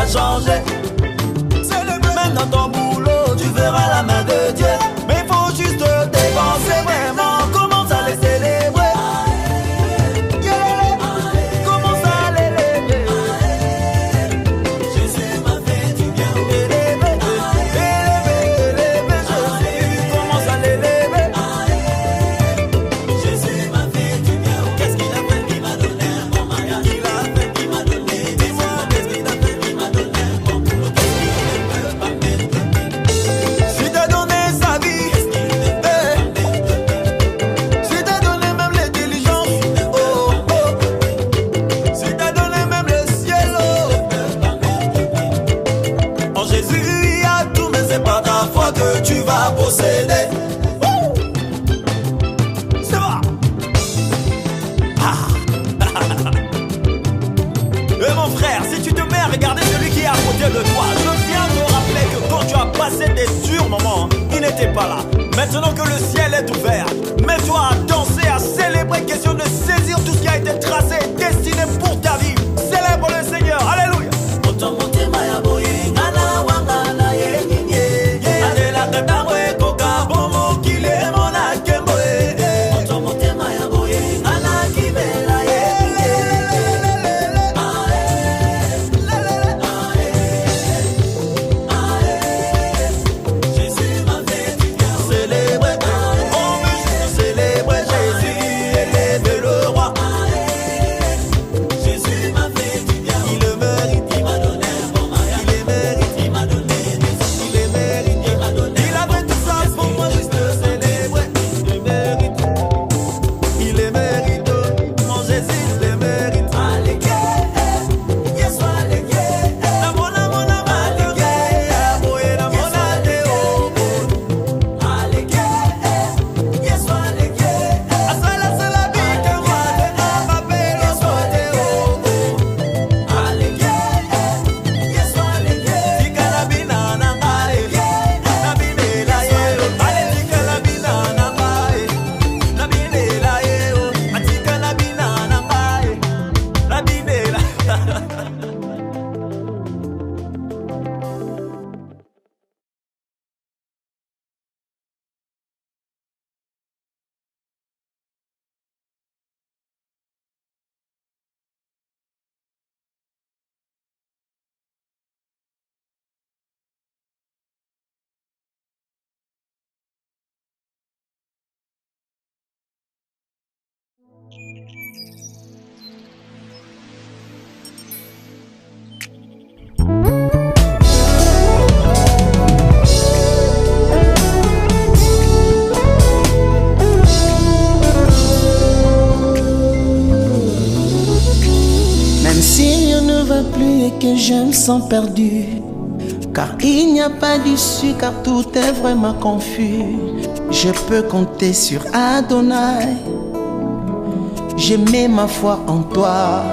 va changer. Même dans ton boulot, tu verras la main de Dieu. Mais faut juste dépenser vraiment. Commence à les célébrer. Commence à l'élever. Jésus m'a fait du bien. Élever, élever Jésus. Commence à l'élever. Jésus m'a fait du bien. Qu'est-ce qu'il a fait? Il m'a donné un bon mariage. Il a fait, il m'a donné. Dis-moi, qu'est-ce qu'il a fait? Il m'a donné un bon boulot. Qu'est-ce qu'il ne peut pas mettre? Si t'as donné sa vie, si t'as donné même l'intelligence, oh, oh. Si t'as donné même le ciel, oh. En Jésus il y a tout, mais c'est pas ta foi que tu vas posséder. C'est vrai. Et mon frère, si tu te mets à regarder celui qui est à côté de toi, je viens te rappeler que quand tu as passé des durs moments, il n'était pas là. Maintenant que le ciel est ouvert, mets-toi à danser, à célébrer, question de saisir tout ce qui a été tracé et destiné pour ta vie. Célèbre le Seigneur, alléluia. Célébrer, oh mais célébrer Jésus, élever le roi. Jésus m'a fait du bien. Il le mérite, il m'a donné un bon mariage. Il le mérite, il m'a donné des sous. Il le mérite, il m'a donné. Il a fait tout ça pour moi juste célébrer. Il le mérite, il le mérite. Mon Jésus, il le mérite. Alléluia, yes, alléluia. La mona mona alléluia, boy la mona deo. Alléluia, yes, alléluia. Asala sala bika wale amabelo sote o. Alléluia, yes, alléluia. Tika la bina na ngai, na binela yelo. Ale tika la bina na ngai, na binela yelo. Atika la bina na ngai, na binela. Même si rien ne va plus et que je me sens perdu, car il n'y a pas d'issue, car tout est vraiment confus, je peux compter sur Adonai. Je mets ma foi en toi,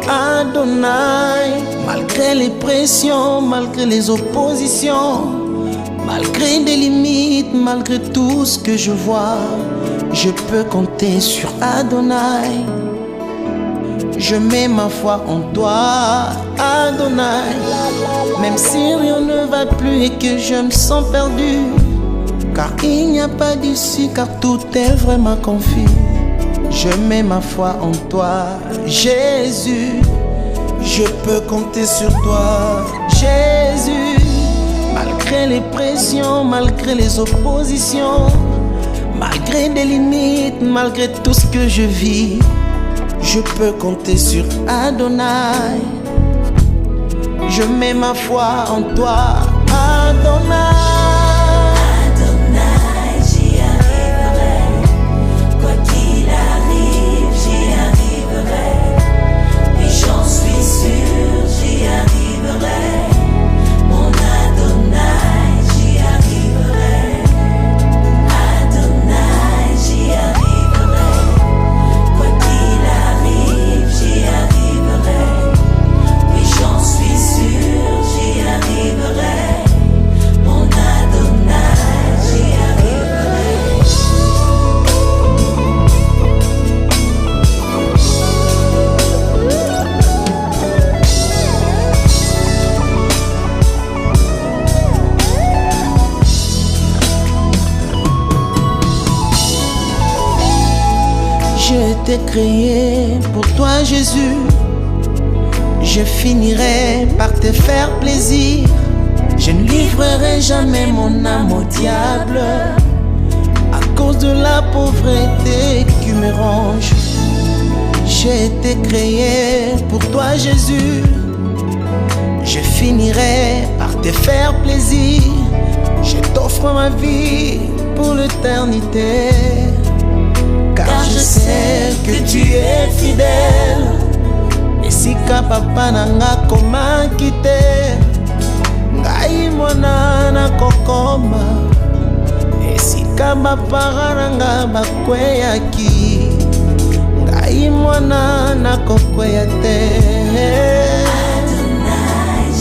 Adonai. Malgré les pressions, malgré les oppositions, malgré des limites, malgré tout ce que je vois, je peux compter sur Adonai. Je mets ma foi en toi, Adonai. Même si rien ne va plus et que je me sens perdu, car il n'y a pas d'issue, car tout est vraiment confus, je mets ma foi en toi, Jésus. Je peux compter sur toi, Jésus. Malgré les pressions, malgré les oppositions, malgré des limites, malgré tout ce que je vis, je peux compter sur Adonai. Je mets ma foi en toi, Adonai. Adonai, j'y arriverai. Quoi qu'il arrive, j'y arriverai. Oui, j'en suis sûr, j'y arriverai. Mon Adonai, j'y arriverai. Adonai, j'y arriverai. Quoi qu'il arrive, j'y arriverai. Oui, j'en suis sûr, j'y arriverai. Mon Adonai. été créé pour toi, Jésus. Je finirai par te faire plaisir. Je ne livrerai jamais mon âme au diable à cause de la pauvreté qui me ronge. J'ai été créé pour toi, Jésus. Je finirai par te faire plaisir. Je t'offre ma vie pour l'éternité. Car je sais que tu es fidèle. Esika papa nanga koma kite. Ngai mwana na kokoma. Esika bapara nanga bakweyaki. Ngai mwana na kokweya te.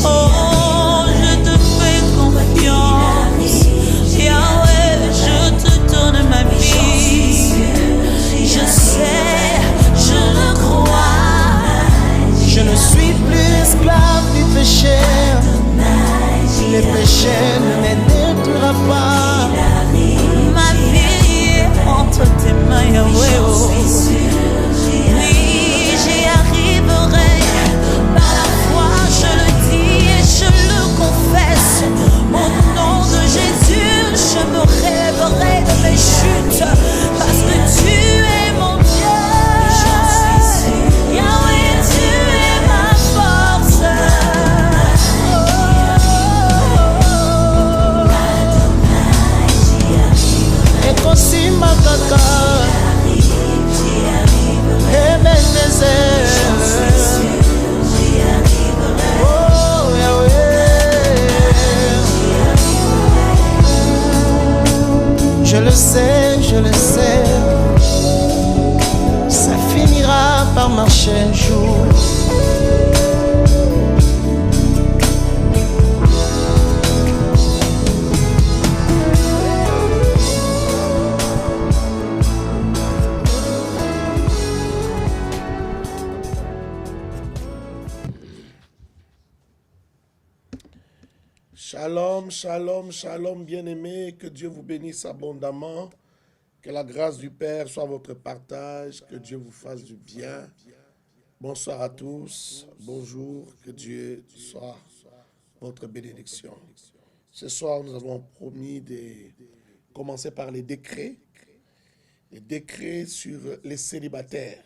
Oh, je te fais confiance. Yahweh, je te donne ma vie. Je sais, je le crois. Je ne suis plus esclave du péché. Le péché ne me détruira pas. Ma vie est entre tes mains, Yahweh. Oui, j'y arriverai. Par la foi, je le dis et je le confesse. Au nom de Jésus, je me relèverai de mes chutes. Parce que tu es mon Dieu. Yahweh, tu es ma force. Ekosimba kaka Ebenezer. Oh Yahweh, je le sais, je le sais. Ça finira par marcher un jour. Shalom, shalom, shalom, bien-aimés, que Dieu vous bénisse abondamment, que la grâce du Père soit votre partage, que Dieu vous fasse du bien. Bonsoir à tous, bonjour, que Dieu soit votre bénédiction. Ce soir, nous avons promis de commencer par les décrets sur les célibataires,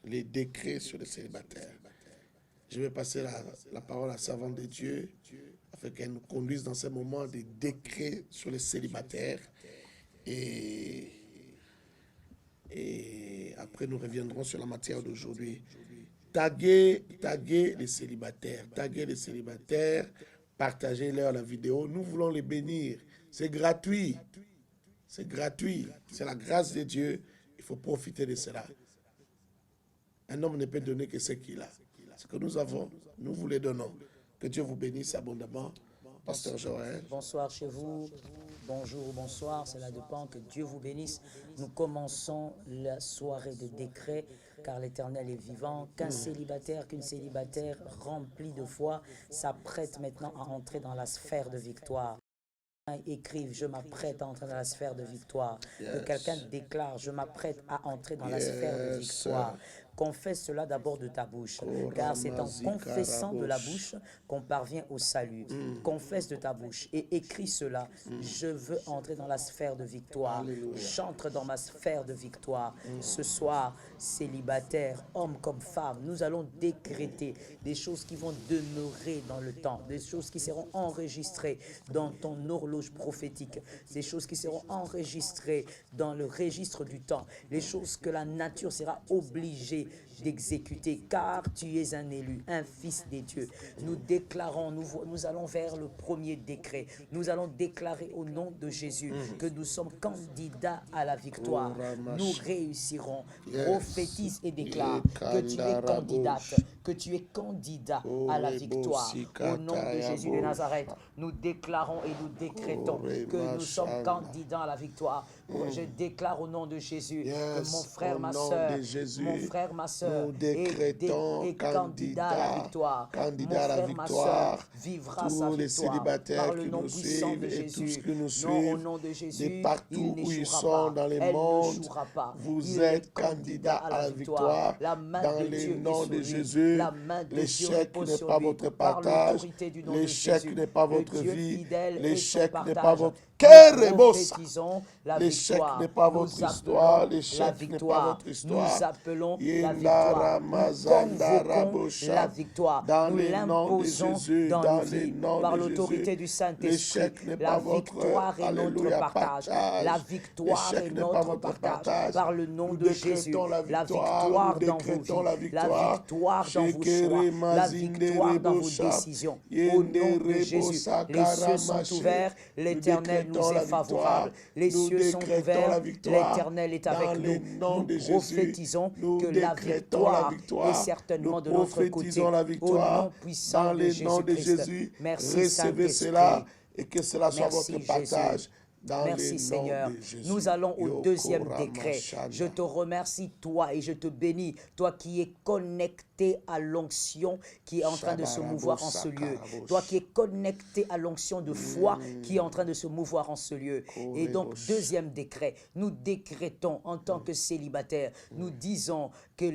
les décrets sur les célibataires. Je vais passer la parole à la servante de Dieu, afin qu'elle nous conduise dans ces moments des décrets sur les célibataires. Et après, nous reviendrons sur la matière d'aujourd'hui. Taguez les célibataires. Taguez les célibataires. Partagez-leur la vidéo. Nous voulons les bénir. C'est gratuit. C'est gratuit. C'est la grâce de Dieu. Il faut profiter de cela. Un homme ne peut donner que ce qu'il a. Ce que nous avons, nous vous le donnons. Que Dieu vous bénisse abondamment. Pasteur Joël. Bonsoir chez vous, bonjour, bonsoir, cela dépend, que Dieu vous bénisse. Nous commençons la soirée de décret, car l'Éternel est vivant. Qu'une célibataire remplie de foi s'apprête maintenant à entrer dans la sphère de victoire. Écrivent, je m'apprête à entrer dans la sphère de victoire. Que quelqu'un déclare, je m'apprête à entrer dans la sphère de victoire. Confesse cela d'abord de ta bouche, car c'est en confessant de la bouche qu'on parvient au salut. Confesse de ta bouche et écris cela. Je veux entrer dans la sphère de victoire. J'entre dans ma sphère de victoire. Ce soir, célibataire, homme comme femme, nous allons décréter des choses qui vont demeurer dans le temps, des choses qui seront enregistrées dans ton horloge prophétique, des choses qui seront enregistrées dans le registre du temps, les choses que la nature sera obligée d'exécuter, car tu es un élu, un fils des dieux. Nous déclarons, nous allons vers le premier décret. Nous allons déclarer au nom de Jésus que nous sommes candidats à la victoire. Nous réussirons. Prophétise et déclare que tu es candidate, que tu es candidat à la victoire. Au nom de Jésus de Nazareth, nous déclarons et nous décrétons que nous sommes candidats à la victoire. Je déclare au nom de Jésus que mon frère, ma soeur, mon frère, frère, ma soeur Nous décrétons est candidat à la victoire. candidat à la Mon frère, ma victoire. soeur vivra Tous sa les victoire célibataires par le qui nom nous puissant suivent de et tous Jésus. qui nous Non, au suivent, nom de de Jésus, partout il où ils n'échouera sont pas. dans les Elle mondes, n'échouera pas. vous Il êtes est candidat à la victoire. La main Dans de le Dieu nom est de sur lui. Jésus, La main de Dieu l'échec repose n'est sur pas lui. votre Par partage, l'autorité du nom de l'échec Jésus. n'est pas Le votre Dieu vie, fidèle est son l'échec n'est pas partage. votre Nous prophétisons la l'échec victoire. n'est pas Nous votre histoire, appelons l'échec la n'est pas victoire. votre histoire. Nous appelons la Yendara victoire. Nous mazandara convoquons bosha. la victoire. Dans Nous le nom de l'imposons Jésus, dans dans nos le vies nom par de l'autorité Jésus. du Saint-Esprit. L'échec n'est La pas votre, victoire est notre alléluia, partage. La victoire L'échec est n'est pas notre votre partage par le nom Nous de Jésus. décrétons La victoire nous dans vos décrétons vies, la la victoire. victoire dans vos Shekere choix, la mazinde victoire dans vos rebosha. décisions. Au Yende nom de Jésus, rebosa les cieux sont karamache. ouverts, Nous l'Éternel décrétons nous la est favorable. Les Nous cieux sont décrétons ouverts, la victoire. l'Éternel est Dans avec le nous. nom Nous de Jésus, prophétisons nous que la décrétons la victoire est certainement Nous de notre côté. prophétisons la victoire. Au nom puissant Dans de le nom de Jésus-Christ. Jésus, Merci recevez Saint-Esprit. cela et que cela soit Merci, votre partage. Jésus. Dans Merci le Seigneur. nom de Jésus. Nous allons au Yoko deuxième Rama décret. Shanda. Je te remercie toi et je te bénis, toi qui es connecté à l'onction qui est en train de se mouvoir en ce lieu. Toi qui es connecté à l'onction de foi qui est en train de se mouvoir en ce lieu. Et donc, deuxième décret, nous décrétons en tant que célibataires, nous disons que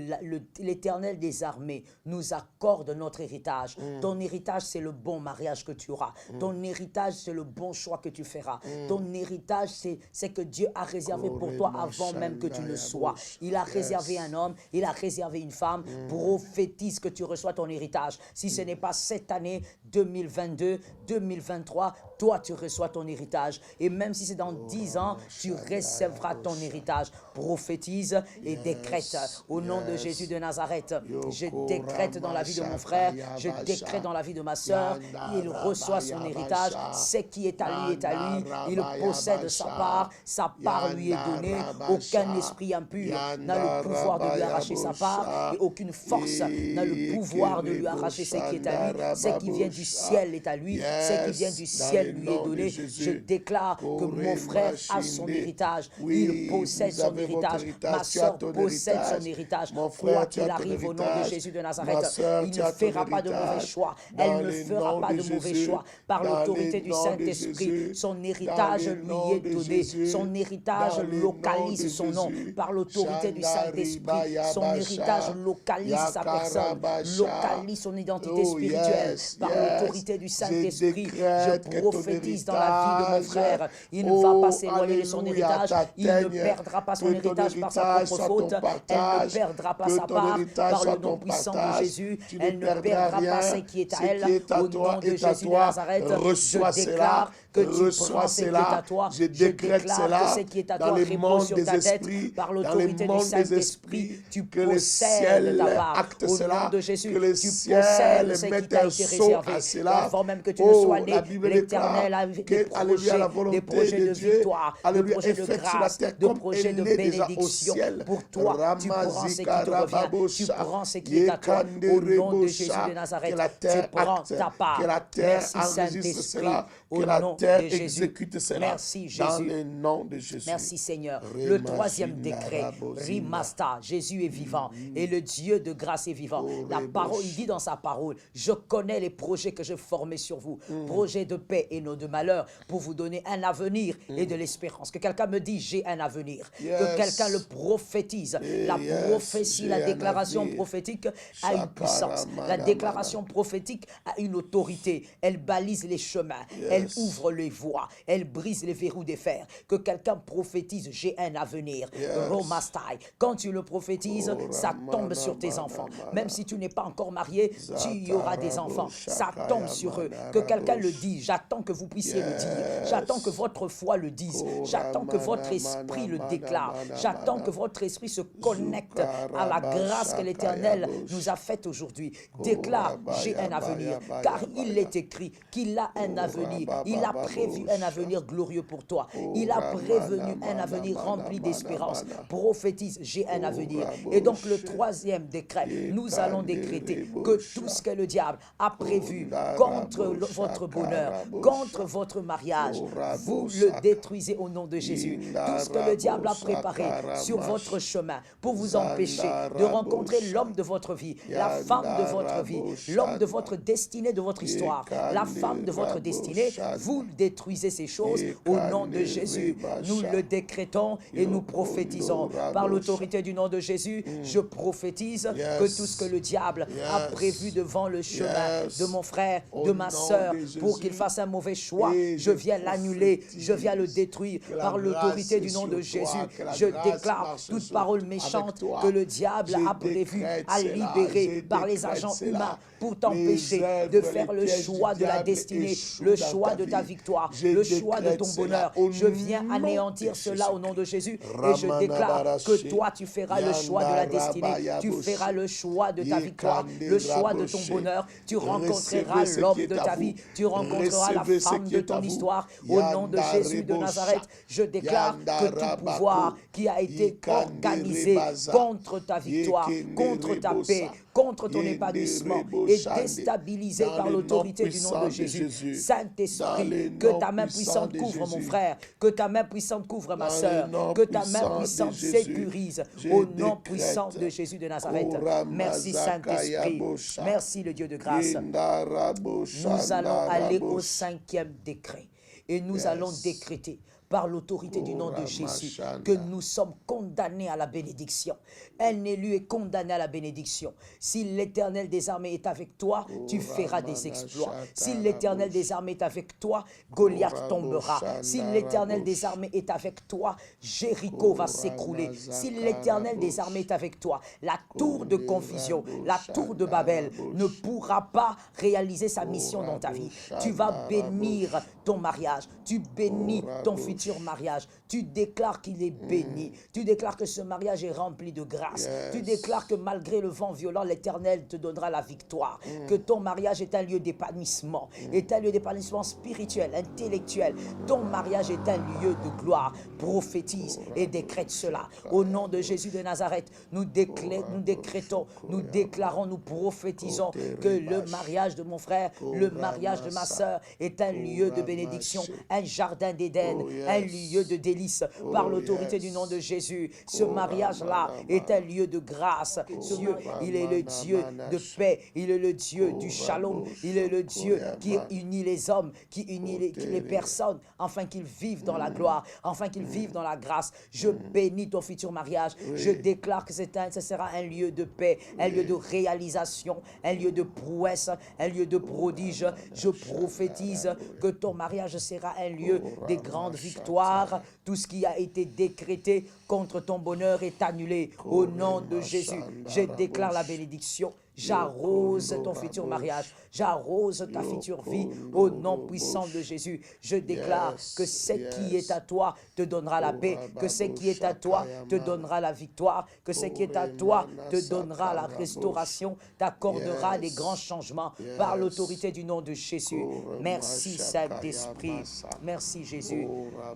l'Éternel des armées nous accorde notre héritage. Ton héritage, c'est le bon mariage que tu auras. Ton héritage, c'est le bon choix que tu feras. Ton héritage, c'est que Dieu a réservé pour toi avant même que tu ne sois. Il a réservé un homme, il a réservé une femme. Prophétise que tu reçois ton héritage. Si ce n'est pas cette année 2022, 2023, toi tu reçois ton héritage. Et même si c'est dans 10 ans, tu recevras ton héritage. Prophétise et décrète au nom de Jésus de Nazareth. Je décrète dans la vie de mon frère, je décrète dans la vie de ma soeur. Il reçoit son héritage. Ce qui est à lui est à lui. Il possède sa part lui est donnée. Aucun esprit impur n'a le pouvoir de lui arracher sa part et aucune force n'a le pouvoir de lui arracher ce qui est à lui. Ce qui vient du ciel est à lui. Ce qui vient du ciel lui est donné. Je déclare que mon frère a son héritage. Il possède son héritage. Ma soeur possède son héritage. Quoi qu'il arrive au nom de Jésus de Nazareth, il ne fera pas de mauvais choix. Elle ne fera pas de mauvais choix. Par l'autorité du Saint-Esprit, son héritage lui est donné. Son héritage localise son nom. Par l'autorité du Saint-Esprit, son héritage localise sa personne, localise son identité spirituelle. Par l'autorité du Saint-Esprit, je prophétise dans la vie de mon frère. Il ne va pas s'éloigner de son héritage. Il ne perdra pas son héritage par sa propre faute. Elle ne perdra pas sa part par le nom puissant de Jésus. Elle ne perdra pas ce qui est à elle. Au nom de Jésus de Nazareth, je déclare que tu prends ce qui est à toi. Je déclare que ce qui est à toi repose sur ta tête. Par l'autorité du Saint-Esprit, tu possèdes ta part. Au nom de Jésus, tu possèdes ce qui t'a été réservé. Avant même que tu ne sois né, l'Éternel a des projets de victoire, des projets de grâce, des projets de bénédiction. Pour toi, tu prends ce qui te revient. Tu prends ce qui est à toi. Au nom de Jésus de Nazareth, tu prends ta part. Merci Saint-Esprit. Au nom de Jésus. Merci Jésus. Dans le nom de Jésus. Merci Seigneur. Le troisième décret, Rimasta, Jésus est vivant et le Dieu de grâce est vivant. La parole, il dit dans sa parole, je connais les projets que je formais sur vous, projets de paix et non de malheur, pour vous donner un avenir et de l'espérance. Que quelqu'un me dise, j'ai un avenir. Que quelqu'un le prophétise. La prophétie, la déclaration prophétique a une puissance. La déclaration prophétique a une autorité. Elle balise les chemins. Elle ouvre les voies. Elle brise les verrous des fers. Que quelqu'un prophétise, j'ai un avenir. Romastai. Quand tu le prophétises, ça tombe sur tes enfants. Même si tu n'es pas encore marié, tu y auras des enfants. Ça tombe sur eux. Que quelqu'un le dise. J'attends que vous puissiez le dire. J'attends que votre foi le dise. J'attends que votre esprit le déclare. J'attends que votre esprit se connecte à la grâce que l'Éternel nous a faite aujourd'hui. Déclare, j'ai un avenir. Car il est écrit qu'il a un avenir. oui, il a prévu un avenir glorieux pour toi. Il a prévenu un avenir rempli d'espérance. Prophétise, j'ai un avenir. Et donc le troisième décret, nous allons décréter que tout ce que le diable a prévu contre votre bonheur, contre votre mariage, vous le détruisez au nom de Jésus. Tout ce que le diable a préparé sur votre chemin pour vous empêcher de rencontrer l'homme de votre vie, la femme de votre vie, l'homme de votre destinée, de votre histoire, la femme de votre destinée, vous détruisez ces choses au nom de Jésus. Nous le décrétons et nous prophétisons. Par l'autorité du nom de Jésus, je prophétise que tout ce que le diable a prévu devant le chemin de mon frère, de ma soeur, pour qu'il fasse un mauvais choix, je viens l'annuler, je viens le détruire par l'autorité du nom de Jésus. Je déclare toute parole méchante que le diable a prévu à libérer par les agents humains pour t'empêcher de faire le choix de la destinée, le choix de ta victoire, le choix de ton bonheur. Je viens anéantir cela au nom de Jésus et je déclare que toi tu feras le choix de la destinée, tu feras le choix de ta victoire, le choix de ton bonheur, tu rencontreras l'homme de ta vie, tu rencontreras la femme de ton histoire au nom de Jésus de Nazareth. Je déclare que tout pouvoir qui a été organisé contre ta victoire, contre ta paix, contre ton épanouissement est déstabilisé par l'autorité du nom de Jésus. Saint-Esprit, que ta main puissante couvre mon frère, que ta main puissante couvre ma soeur, que ta main puissante sécurise au nom puissant de Jésus de Nazareth. Merci Saint-Esprit, merci le Dieu de grâce. Nous allons aller au cinquième décret et nous allons décréter par l'autorité du nom de Jésus, que nous sommes condamnés à la bénédiction. Un élu est condamné à la bénédiction. Si l'Éternel des armées est avec toi, tu feras des exploits. Si l'Éternel des armées est avec toi, Goliath tombera. Si l'Éternel des armées est avec toi, Jéricho va s'écrouler. Si l'Éternel des armées est avec toi, la tour de confusion, la tour de Babel ne pourra pas réaliser sa mission dans ta vie. Tu vas bénir ton mariage, tu bénis ton futur mariage, tu déclares qu'il est béni, tu déclares que ce mariage est rempli de grâce, tu déclares que malgré le vent violent, l'Éternel te donnera la victoire, que ton mariage est un lieu d'épanouissement, est un lieu d'épanouissement spirituel, intellectuel, ton mariage est un lieu de gloire. Prophétise et décrète cela au nom de Jésus de Nazareth. Nous décrétons, nous déclarons, nous prophétisons que le mariage de mon frère, le mariage de ma soeur est un lieu de bénédiction, un jardin d'Éden, un lieu de délices par l'autorité du nom de Jésus. Ce mariage-là est un lieu de grâce. Dieu, il est le Dieu de paix, il est le Dieu du shalom, il est le Dieu qui unit les hommes, qui unit les personnes, afin qu'ils vivent dans la gloire, afin qu'ils vivent dans la grâce. Je bénis ton futur mariage. Je déclare que ce sera un lieu de paix, un lieu de réalisation, un lieu de prouesse, un lieu de prodige. Je prophétise que ton mariage sera un lieu des grandes victoires. Tout ce qui a été décrété contre ton bonheur est annulé. Au nom de Jésus, je déclare la bénédiction. J'arrose ton futur mariage, j'arrose ta future vie au nom puissant de Jésus. Je déclare que ce qui est à toi te donnera la paix, que ce qui est à toi te donnera la victoire, que ce qui est à toi te donnera la restauration, t'accordera des grands changements par l'autorité du nom de Jésus. Merci Saint-Esprit, merci Jésus.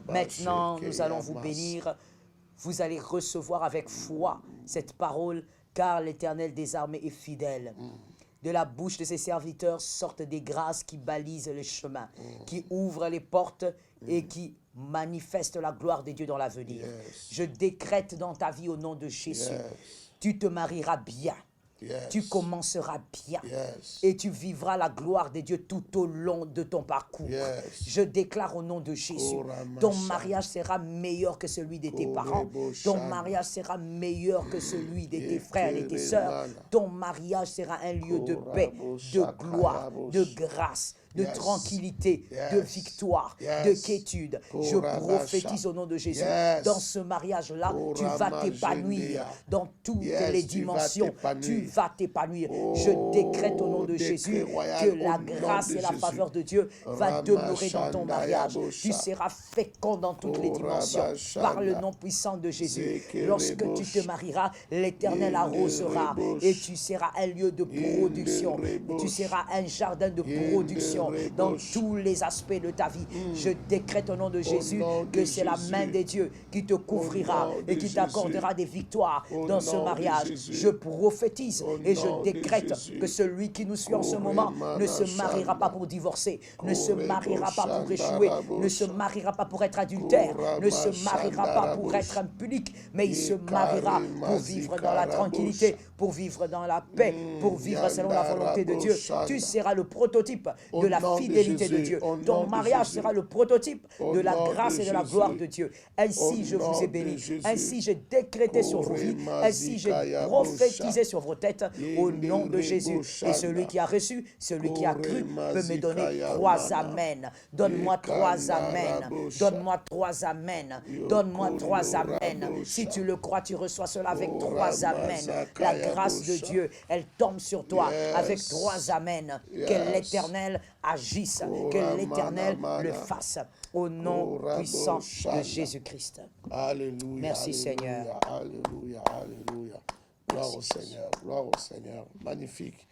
Maintenant, nous allons vous bénir. Vous allez recevoir avec foi cette parole, car l'Éternel des armées est fidèle. De la bouche de ses serviteurs sortent des grâces qui balisent les chemins, qui ouvrent les portes et qui manifestent la gloire de Dieu dans l'avenir. Je décrète dans ta vie au nom de Jésus, tu te marieras bien. Tu commenceras bien et tu vivras la gloire de Dieu tout au long de ton parcours. Je déclare au nom de Jésus, ton mariage sera meilleur que celui de tes parents. Ton mariage sera meilleur que celui de tes frères et tes sœurs. Ton mariage sera un lieu de paix, de gloire, de grâce, de tranquillité, de victoire, de quiétude. Je prophétise au nom de Jésus. Dans ce mariage-là, tu vas t'épanouir dans toutes les dimensions. Tu vas t'épanouir. Je décrète au nom de Jésus que la grâce et la faveur de Dieu va demeurer dans ton mariage. Tu seras fécond dans toutes les dimensions par le nom puissant de Jésus. Lorsque tu te marieras, l'Éternel arrosera et tu seras un lieu de production. Tu seras un jardin de production situation, dans tous les aspects de ta vie. Je décrète au nom de Jésus que c'est la main de Dieu qui te couvrira et qui t'accordera des victoires dans ce mariage. Je prophétise et je décrète que celui qui nous suit en ce moment ne se mariera pas pour divorcer, ne se mariera pas pour échouer, ne se mariera pas pour être adultère, ne se mariera pas pour être impunique, mais il se mariera pour vivre dans la tranquillité, pour vivre dans la paix, pour vivre selon la volonté de Dieu. Tu seras le prototype de la fidélité de Dieu. Ton mariage sera le prototype de la grâce et de la gloire de Dieu. Ainsi, je vous ai béni. Ainsi, j'ai décrété sur vos vies. Ainsi, j'ai prophétisé sur vos têtes au nom de Jésus. Et celui qui a reçu, celui qui a cru, peut me donner 3 amen. Donne-moi 3 amen. Donne-moi 3 amen. Donne-moi 3 amen. Si tu le crois, tu reçois cela avec 3 amen. La grâce de Dieu, elle tombe sur toi avec 3 amen. Que l'Éternel agisse, que l'Éternel le fasse. Au nom puissant de Jésus-Christ. Alléluia. Merci, Seigneur. Alléluia, alléluia. Gloire au Seigneur, gloire au Seigneur. Magnifique.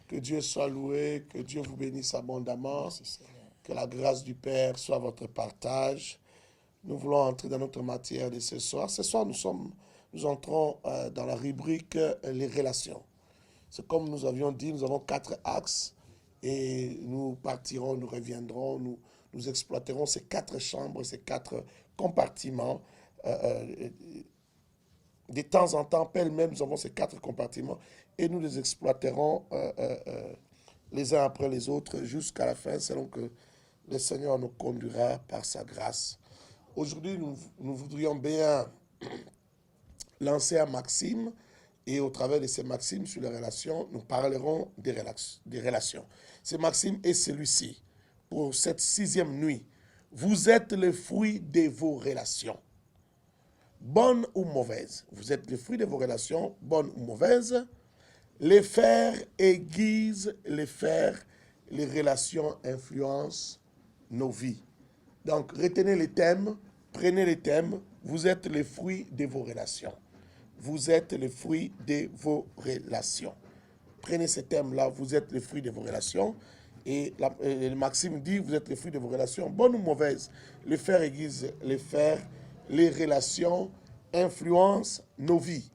Que Dieu soit loué, que Dieu vous bénisse abondamment. Merci, Seigneur. Que la grâce du Père soit votre partage. Nous voulons entrer dans notre matière de ce soir. Ce soir, nous entrons dans la rubrique les relations. C'est comme nous avions dit, nous avons 4 axes et nous partirons, nous reviendrons, nous exploiterons ces 4 chambres, ces 4 compartiments. De temps en temps, pêle-mêle, nous avons ces 4 compartiments et nous les exploiterons les uns après les autres jusqu'à la fin, selon que le Seigneur nous conduira par sa grâce. Aujourd'hui, nous voudrions bien lancer un maxime et au travers de ces maximes sur les relations, nous parlerons des relations. Ce maxime est celui-ci. Pour cette 6e nuit, vous êtes le fruit de vos relations. Bonnes ou mauvaises. Vous êtes le fruit de vos relations, bonnes ou mauvaises. Les fers aiguisent les fers. Les relations influencent nos vies. Donc, retenez les thèmes, prenez les thèmes. Vous êtes le fruit de vos relations. Vous êtes le fruit de vos relations. Prenez ces thèmes-là, vous êtes le fruit de vos relations. Et le Maxime dit, vous êtes le fruit de vos relations, bonnes ou mauvaises. Les fers aiguisent les fers, les relations influencent nos vies.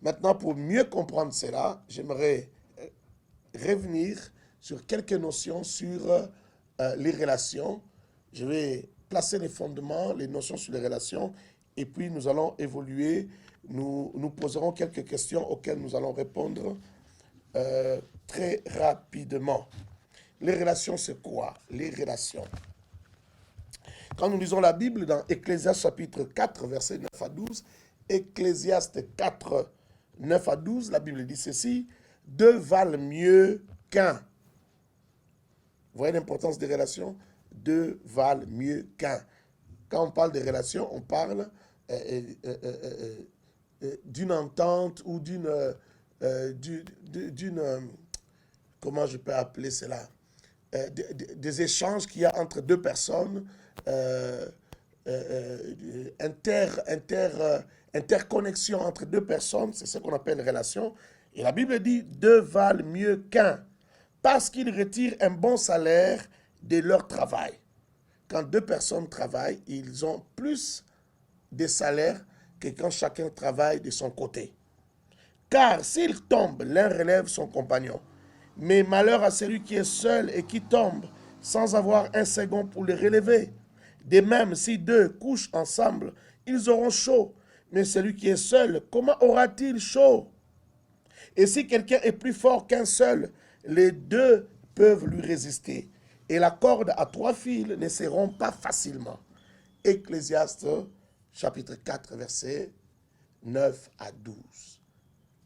Maintenant, pour mieux comprendre cela, j'aimerais revenir sur quelques notions sur les relations. Je vais placer les fondements, les notions sur les relations, et puis nous allons évoluer. Nous poserons quelques questions auxquelles nous allons répondre très rapidement. Les relations, c'est quoi? Les relations. Quand nous lisons la Bible dans Ecclésiaste chapitre 4, versets 9 à 12, Ecclésiaste 4, 9 à 12, la Bible dit ceci: 2 valent mieux qu'un. Vous voyez l'importance des relations? 2 valent mieux qu'un. Quand on parle de relations, on parle d'une entente ou d'une comment je peux appeler cela, des échanges qu'il y a entre 2 personnes, interconnexion entre 2 personnes, c'est ce qu'on appelle relation. Et la Bible dit 2 valent mieux qu'un, parce qu'ils retirent un bon salaire de leur travail. Quand 2 personnes travaillent, ils ont plus de salaire que quand chacun travaille de son côté. Car s'il tombe, l'un relève son compagnon. Mais malheur à celui qui est seul et qui tombe sans avoir un second pour le relever. De même, si 2 couchent ensemble, ils auront chaud. Mais celui qui est seul, comment aura-t-il chaud? Et si quelqu'un est plus fort qu'un seul, les 2 peuvent lui résister. Et la corde à 3 fils ne se rompt pas facilement. Ecclésiaste chapitre 4, versets 9 à 12.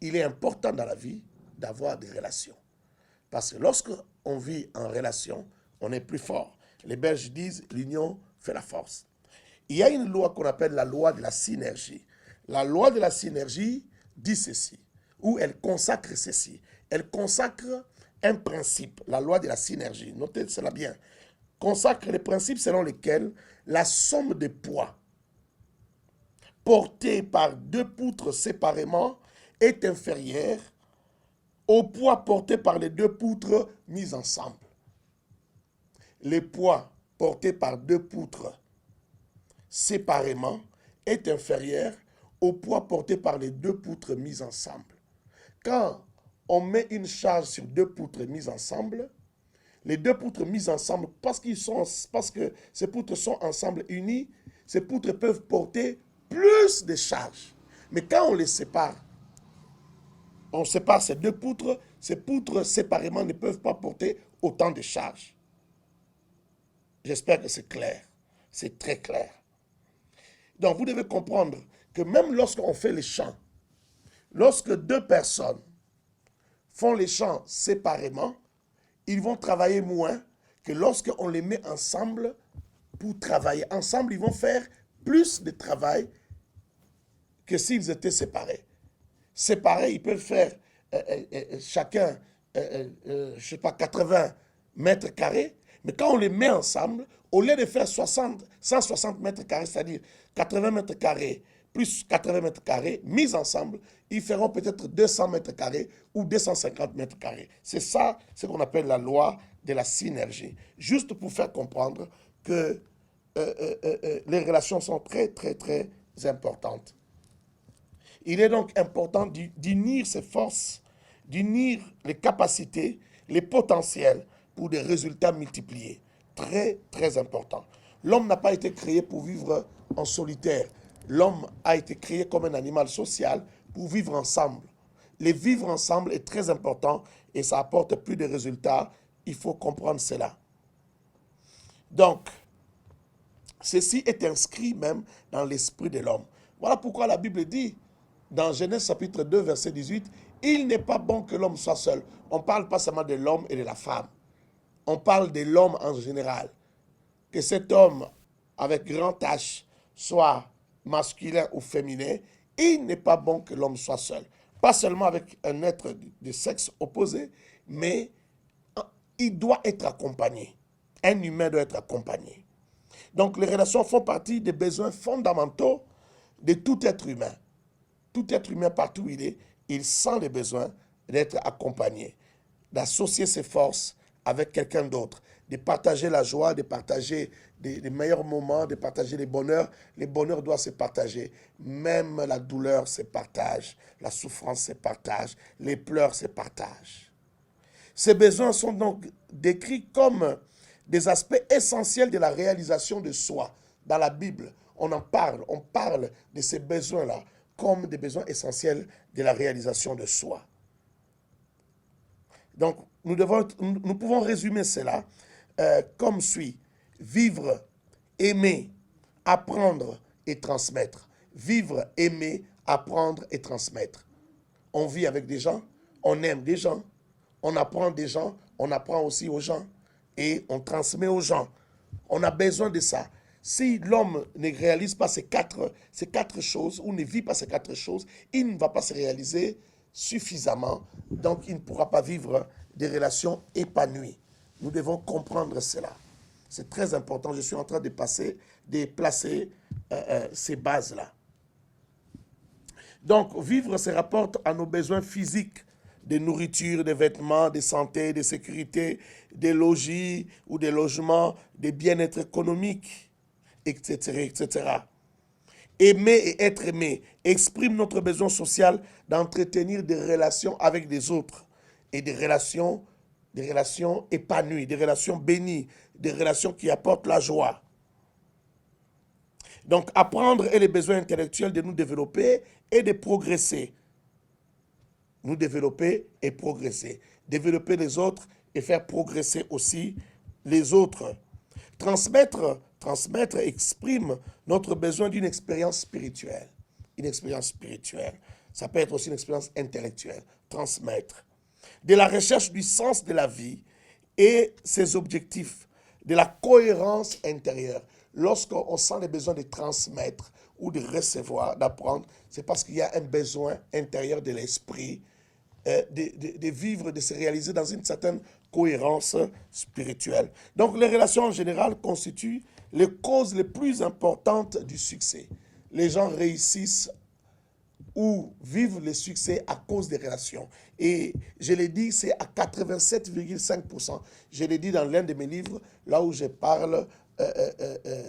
Il est important dans la vie d'avoir des relations. Parce que lorsqu'on vit en relation, on est plus fort. Les Belges disent l'union fait la force. Il y a une loi qu'on appelle la loi de la synergie. La loi de la synergie dit ceci, ou elle consacre ceci. Elle consacre un principe, la loi de la synergie. Notez cela bien. Consacre les principes selon lesquels la somme de poids portée par 2 poutres séparément est inférieure au poids porté par les 2 poutres mises ensemble. le poids porté par 2 poutres séparément est inférieur au poids porté par les 2 poutres mises ensemble. Quand on met une charge sur 2 poutres mises ensemble, les 2 poutres mises ensemble, parce que ces poutres sont ensemble unies, ces poutres peuvent porter plus de charges. Mais quand on les sépare, on sépare ces 2 poutres, ces poutres séparément ne peuvent pas porter autant de charges. J'espère que c'est clair. C'est très clair. Donc vous devez comprendre que même lorsqu'on fait les chants, lorsque 2 personnes font les chants séparément, ils vont travailler moins que lorsqu'on les met ensemble pour travailler. Ensemble, ils vont faire plus de travail que s'ils étaient séparés. Séparés, ils peuvent faire chacun, je ne sais pas, 80 mètres carrés, mais quand on les met ensemble, au lieu de faire 160 mètres carrés, c'est-à-dire 80 mètres carrés plus 80 mètres carrés, mis ensemble, ils feront peut-être 200 mètres carrés ou 250 mètres carrés. C'est ça, ce qu'on appelle la loi de la synergie. Juste pour faire comprendre que les relations sont très, très, très importantes. Il est donc important d'unir ses forces, d'unir les capacités, les potentiels pour des résultats multipliés. Très, très important. L'homme n'a pas été créé pour vivre en solitaire. L'homme a été créé comme un animal social pour vivre ensemble. Les vivre ensemble est très important et ça apporte plus de résultats. Il faut comprendre cela. Donc, ceci est inscrit même dans l'esprit de l'homme. Voilà pourquoi la Bible dit, dans Genèse chapitre 2, verset 18, « Il n'est pas bon que l'homme soit seul. » On ne parle pas seulement de l'homme et de la femme. On parle de l'homme en général. Que cet homme avec grand H soit masculin ou féminin, il n'est pas bon que l'homme soit seul. Pas seulement avec un être de sexe opposé, mais il doit être accompagné. Un humain doit être accompagné. Donc les relations font partie des besoins fondamentaux de tout être humain. Tout être humain, partout où il est, il sent le besoin d'être accompagné, d'associer ses forces avec quelqu'un d'autre, de partager la joie, de partager les meilleurs moments, de partager les bonheurs. Les bonheurs doivent se partager. Même la douleur se partage, la souffrance se partage, les pleurs se partagent. Ces besoins sont donc décrits comme des aspects essentiels de la réalisation de soi. Dans la Bible, on parle de ces besoins-là comme des besoins essentiels de la réalisation de soi. Donc, nous pouvons résumer cela comme suit. Vivre, aimer, apprendre et transmettre. Vivre, aimer, apprendre et transmettre. On vit avec des gens, on aime des gens, on apprend des gens, on apprend aussi aux gens et on transmet aux gens. On a besoin de ça. Si l'homme ne réalise pas ces quatre choses ou ne vit pas ces 4 choses, il ne va pas se réaliser suffisamment, donc il ne pourra pas vivre des relations épanouies. Nous devons comprendre cela. C'est très important. Je suis en train de placer ces bases-là. Donc, vivre se rapporte à nos besoins physiques, de nourriture, de vêtements, de santé, de sécurité, de logis ou de logements, de bien-être économique, etc., etc. Aimer et être aimé exprime notre besoin social d'entretenir des relations avec des autres et des relations épanouies, des relations bénies, des relations qui apportent la joie. Donc, apprendre est le besoin intellectuel de nous développer et de progresser. Nous développer et progresser. Développer les autres et faire progresser aussi les autres. Transmettre exprime notre besoin d'une expérience spirituelle. Une expérience spirituelle. Ça peut être aussi une expérience intellectuelle. Transmettre. De la recherche du sens de la vie et ses objectifs. De la cohérence intérieure. Lorsqu'on sent le besoin de transmettre ou de recevoir, d'apprendre, c'est parce qu'il y a un besoin intérieur de l'esprit de vivre, de se réaliser dans une certaine cohérence spirituelle. Donc les relations en général constituent les causes les plus importantes du succès. Les gens réussissent où vivent le succès à cause des relations. Et je l'ai dit, c'est à 87,5%. Je l'ai dit dans l'un de mes livres, là où je parle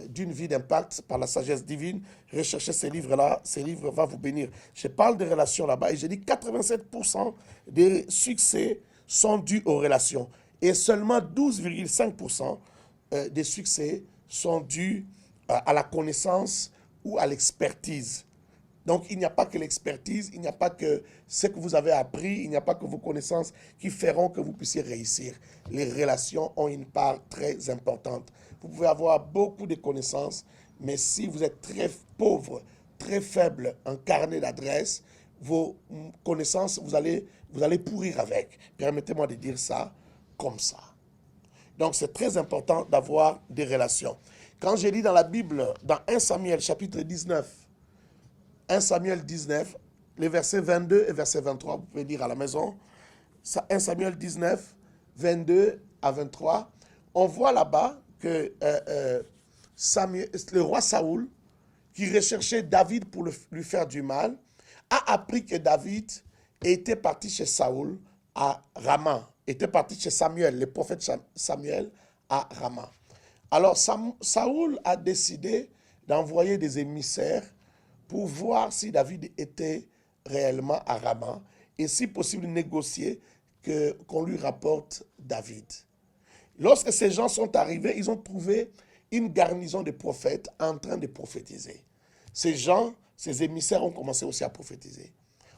d'une vie d'impact par la sagesse divine. Recherchez ces livres-là, ces livres vont vous bénir. Je parle des relations là-bas et je dis 87% des succès sont dus aux relations. Et seulement 12,5% des succès sont dus à la connaissance ou à l'expertise. Donc, il n'y a pas que l'expertise, il n'y a pas que ce que vous avez appris, il n'y a pas que vos connaissances qui feront que vous puissiez réussir. Les relations ont une part très importante. Vous pouvez avoir beaucoup de connaissances, mais si vous êtes très pauvre, très faible en carnet d'adresse, vos connaissances, vous allez pourrir avec. Permettez-moi de dire ça comme ça. Donc, c'est très important d'avoir des relations. Quand je lis dans la Bible, dans 1 Samuel chapitre 19, 1 Samuel 19, les versets 22 et verset 23, vous pouvez lire à la maison. 1 Samuel 19, 22 à 23. On voit là-bas que le roi Saoul, qui recherchait David pour lui faire du mal, a appris que David était parti chez Saoul à Rama, était parti chez Samuel, le prophète Samuel à Rama. Alors Saoul a décidé d'envoyer des émissaires pour voir si David était réellement à Rama et si possible négocier qu'on lui rapporte David. Lorsque ces gens sont arrivés, ils ont trouvé une garnison de prophètes en train de prophétiser. Ces gens, ces émissaires ont commencé aussi à prophétiser.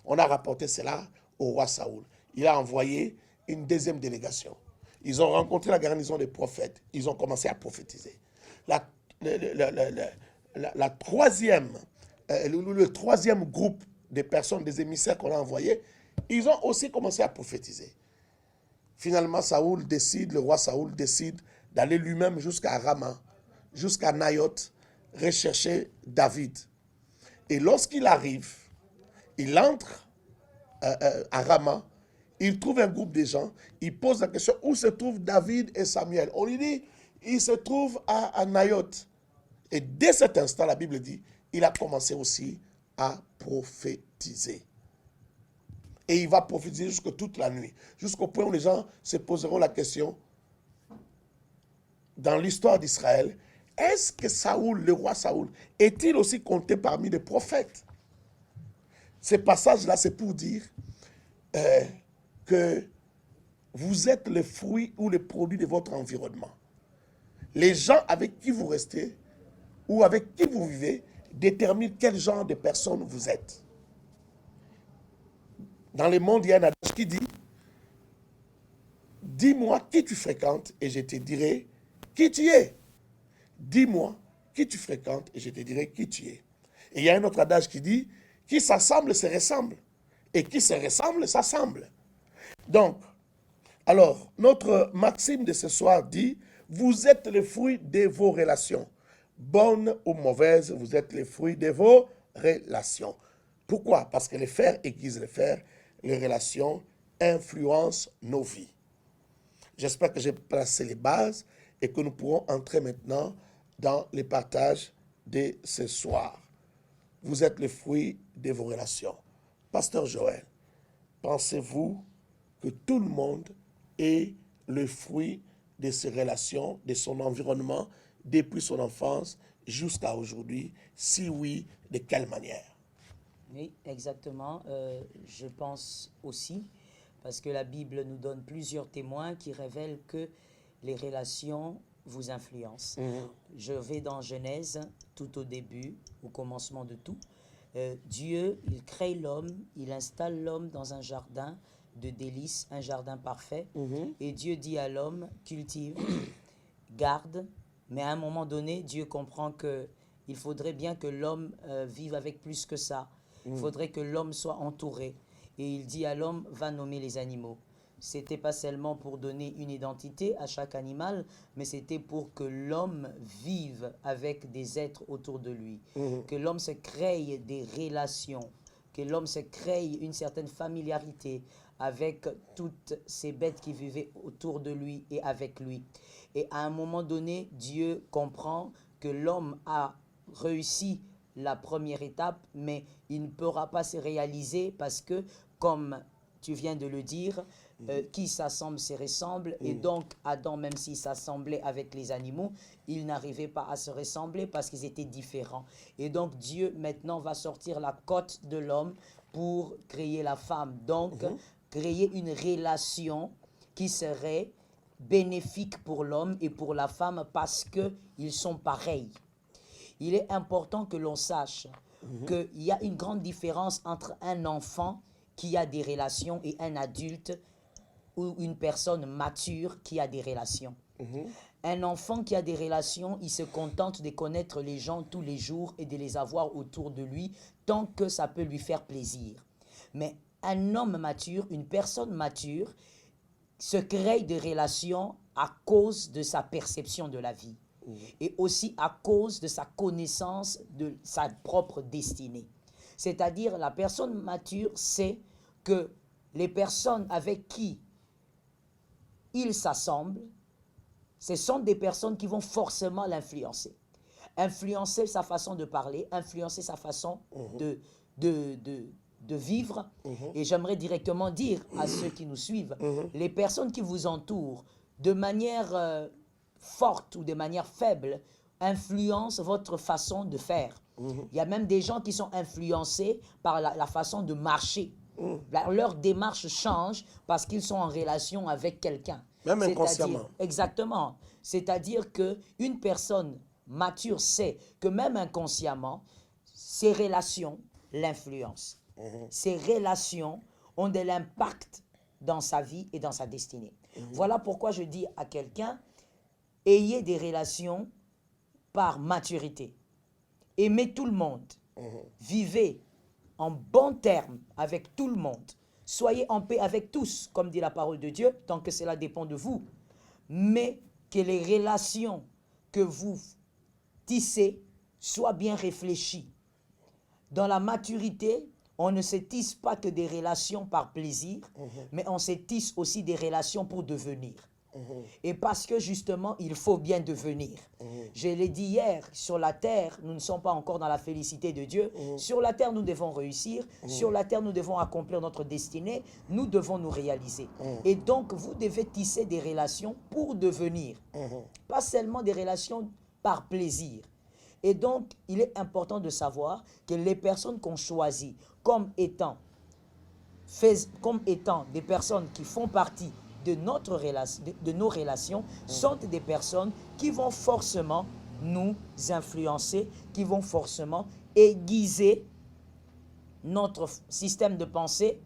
On a rapporté cela au roi Saoul. Il a envoyé une deuxième délégation. Ils ont rencontré la garnison des prophètes. Ils ont commencé à prophétiser. Le troisième groupe de personnes, des émissaires qu'on a envoyés, ils ont aussi commencé à prophétiser. Finalement, le roi Saoul décide d'aller lui-même jusqu'à Rama, jusqu'à Nayoth, rechercher David. Et lorsqu'il arrive, il entre à Rama, il trouve un groupe de gens, il pose la question, où se trouvent David et Samuel? On lui dit, il se trouve à Nayoth. Et dès cet instant, la Bible dit, il a commencé aussi à prophétiser. Et il va prophétiser jusqu'à toute la nuit, jusqu'au point où les gens se poseront la question, dans l'histoire d'Israël, est-ce que Saoul, le roi Saoul, est-il aussi compté parmi les prophètes? Ces passages-là, c'est pour dire que vous êtes le fruit ou le produit de votre environnement. Les gens avec qui vous restez ou avec qui vous vivez déterminent quel genre de personne vous êtes. Dans le monde, il y a un adage qui dit « Dis-moi qui tu fréquentes et je te dirai qui tu es. Dis-moi qui tu fréquentes et je te dirai qui tu es. » Et il y a un autre adage qui dit « Qui s'assemble se ressemble et qui se ressemble s'assemble. » Donc, alors, notre maxime de ce soir dit « Vous êtes le fruit de vos relations. Bonnes ou mauvaises, vous êtes le fruit de vos relations. » Pourquoi? Parce que les fers aiguisent les fers, les relations influencent nos vies. J'espère que j'ai placé les bases et que nous pourrons entrer maintenant dans les partages de ce soir. Vous êtes le fruit de vos relations. Pasteur Joël, pensez-vous que tout le monde est le fruit de ses relations, de son environnement, depuis son enfance jusqu'à aujourd'hui? Si oui, de quelle manière? Oui, exactement. Je pense aussi, parce que la Bible nous donne plusieurs témoins qui révèlent que les relations vous influencent. Je vais dans Genèse, tout au début, au commencement de tout. Dieu, il crée l'homme, il installe l'homme dans un jardin de délices, un jardin parfait. Et Dieu dit à l'homme, cultive, garde. Mais à un moment donné, Dieu comprend qu'il faudrait bien que l'homme vive avec plus que ça. Il faudrait que l'homme soit entouré. Et il dit à l'homme, va nommer les animaux. C'était pas seulement pour donner une identité à chaque animal, mais c'était pour que l'homme vive avec des êtres autour de lui. Que l'homme se crée des relations, que l'homme se crée une certaine familiarité avec toutes ces bêtes qui vivaient autour de lui et avec lui. Et à un moment donné, Dieu comprend que l'homme a réussi la première étape, mais il ne pourra pas se réaliser parce que, comme tu viens de le dire, qui s'assemble se ressemble. Et donc, Adam, même s'il s'assemblait avec les animaux, il n'arrivait pas à se ressembler parce qu'ils étaient différents. Et donc, Dieu, maintenant, va sortir la côte de l'homme pour créer la femme. Donc, créer une relation qui serait bénéfique pour l'homme et pour la femme parce qu'ils sont pareils. Il est important que l'on sache qu'il y a une grande différence entre un enfant qui a des relations et un adulte ou une personne mature qui a des relations. Un enfant qui a des relations, il se contente de connaître les gens tous les jours et de les avoir autour de lui tant que ça peut lui faire plaisir. Mais un homme mature, une personne mature, se crée des relations à cause de sa perception de la vie et aussi à cause de sa connaissance de sa propre destinée. C'est-à-dire, la personne mature sait que les personnes avec qui il s'assemble, ce sont des personnes qui vont forcément l'influencer. Influencer sa façon de parler, influencer sa façon de vivre. Et j'aimerais directement dire à ceux qui nous suivent, les personnes qui vous entourent, de manière forte ou de manière faible, influencent votre façon de faire. Il y a même des gens qui sont influencés par la façon de marcher. Leur démarche change parce qu'ils sont en relation avec quelqu'un. Même inconsciemment. Exactement. C'est-à-dire qu'une personne mature sait que même inconsciemment, ses relations l'influencent. Ces relations ont de l'impact dans sa vie et dans sa destinée. Voilà pourquoi je dis à quelqu'un, ayez des relations par maturité. Aimez tout le monde. Vivez en bons termes avec tout le monde. Soyez en paix avec tous, comme dit la parole de Dieu, tant que cela dépend de vous. Mais que les relations que vous tissez soient bien réfléchies. Dans la maturité, on ne se tisse pas que des relations par plaisir, mais on se tisse aussi des relations pour devenir. Et parce que justement, il faut bien devenir. Je l'ai dit hier, sur la terre, nous ne sommes pas encore dans la félicité de Dieu. Sur la terre, nous devons réussir. Sur la terre, nous devons accomplir notre destinée. Nous devons nous réaliser. Et donc, vous devez tisser des relations pour devenir. Pas seulement des relations par plaisir. Et donc, il est important de savoir que les personnes qu'on choisit comme étant des personnes qui font partie de nos relations sont des personnes qui vont forcément nous influencer, qui vont forcément aiguiser notre système de pensée,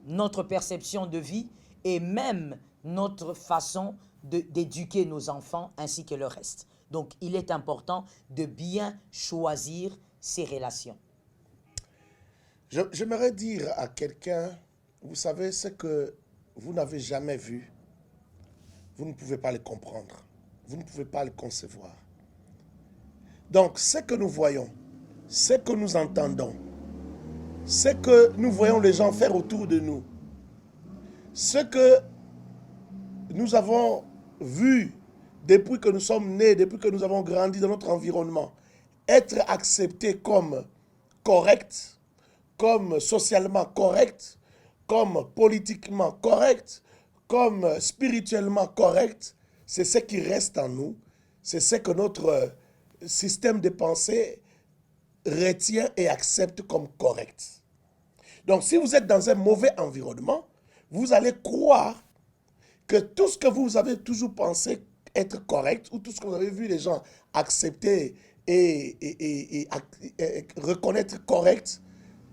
notre perception de vie et même notre façon d'éduquer nos enfants ainsi que le reste. Donc, il est important de bien choisir ces relations. J'aimerais dire à quelqu'un, vous savez, ce que vous n'avez jamais vu, vous ne pouvez pas le comprendre. Vous ne pouvez pas le concevoir. Donc, ce que nous voyons, ce que nous entendons, ce que nous voyons les gens faire autour de nous, ce que nous avons vu depuis que nous sommes nés, depuis que nous avons grandi dans notre environnement, être accepté comme correct, comme socialement correct, comme politiquement correct, comme spirituellement correct, c'est ce qui reste en nous, c'est ce que notre système de pensée retient et accepte comme correct. Donc si vous êtes dans un mauvais environnement, vous allez croire que tout ce que vous avez toujours pensé être correct, ou tout ce que vous avez vu les gens accepter et reconnaître correct,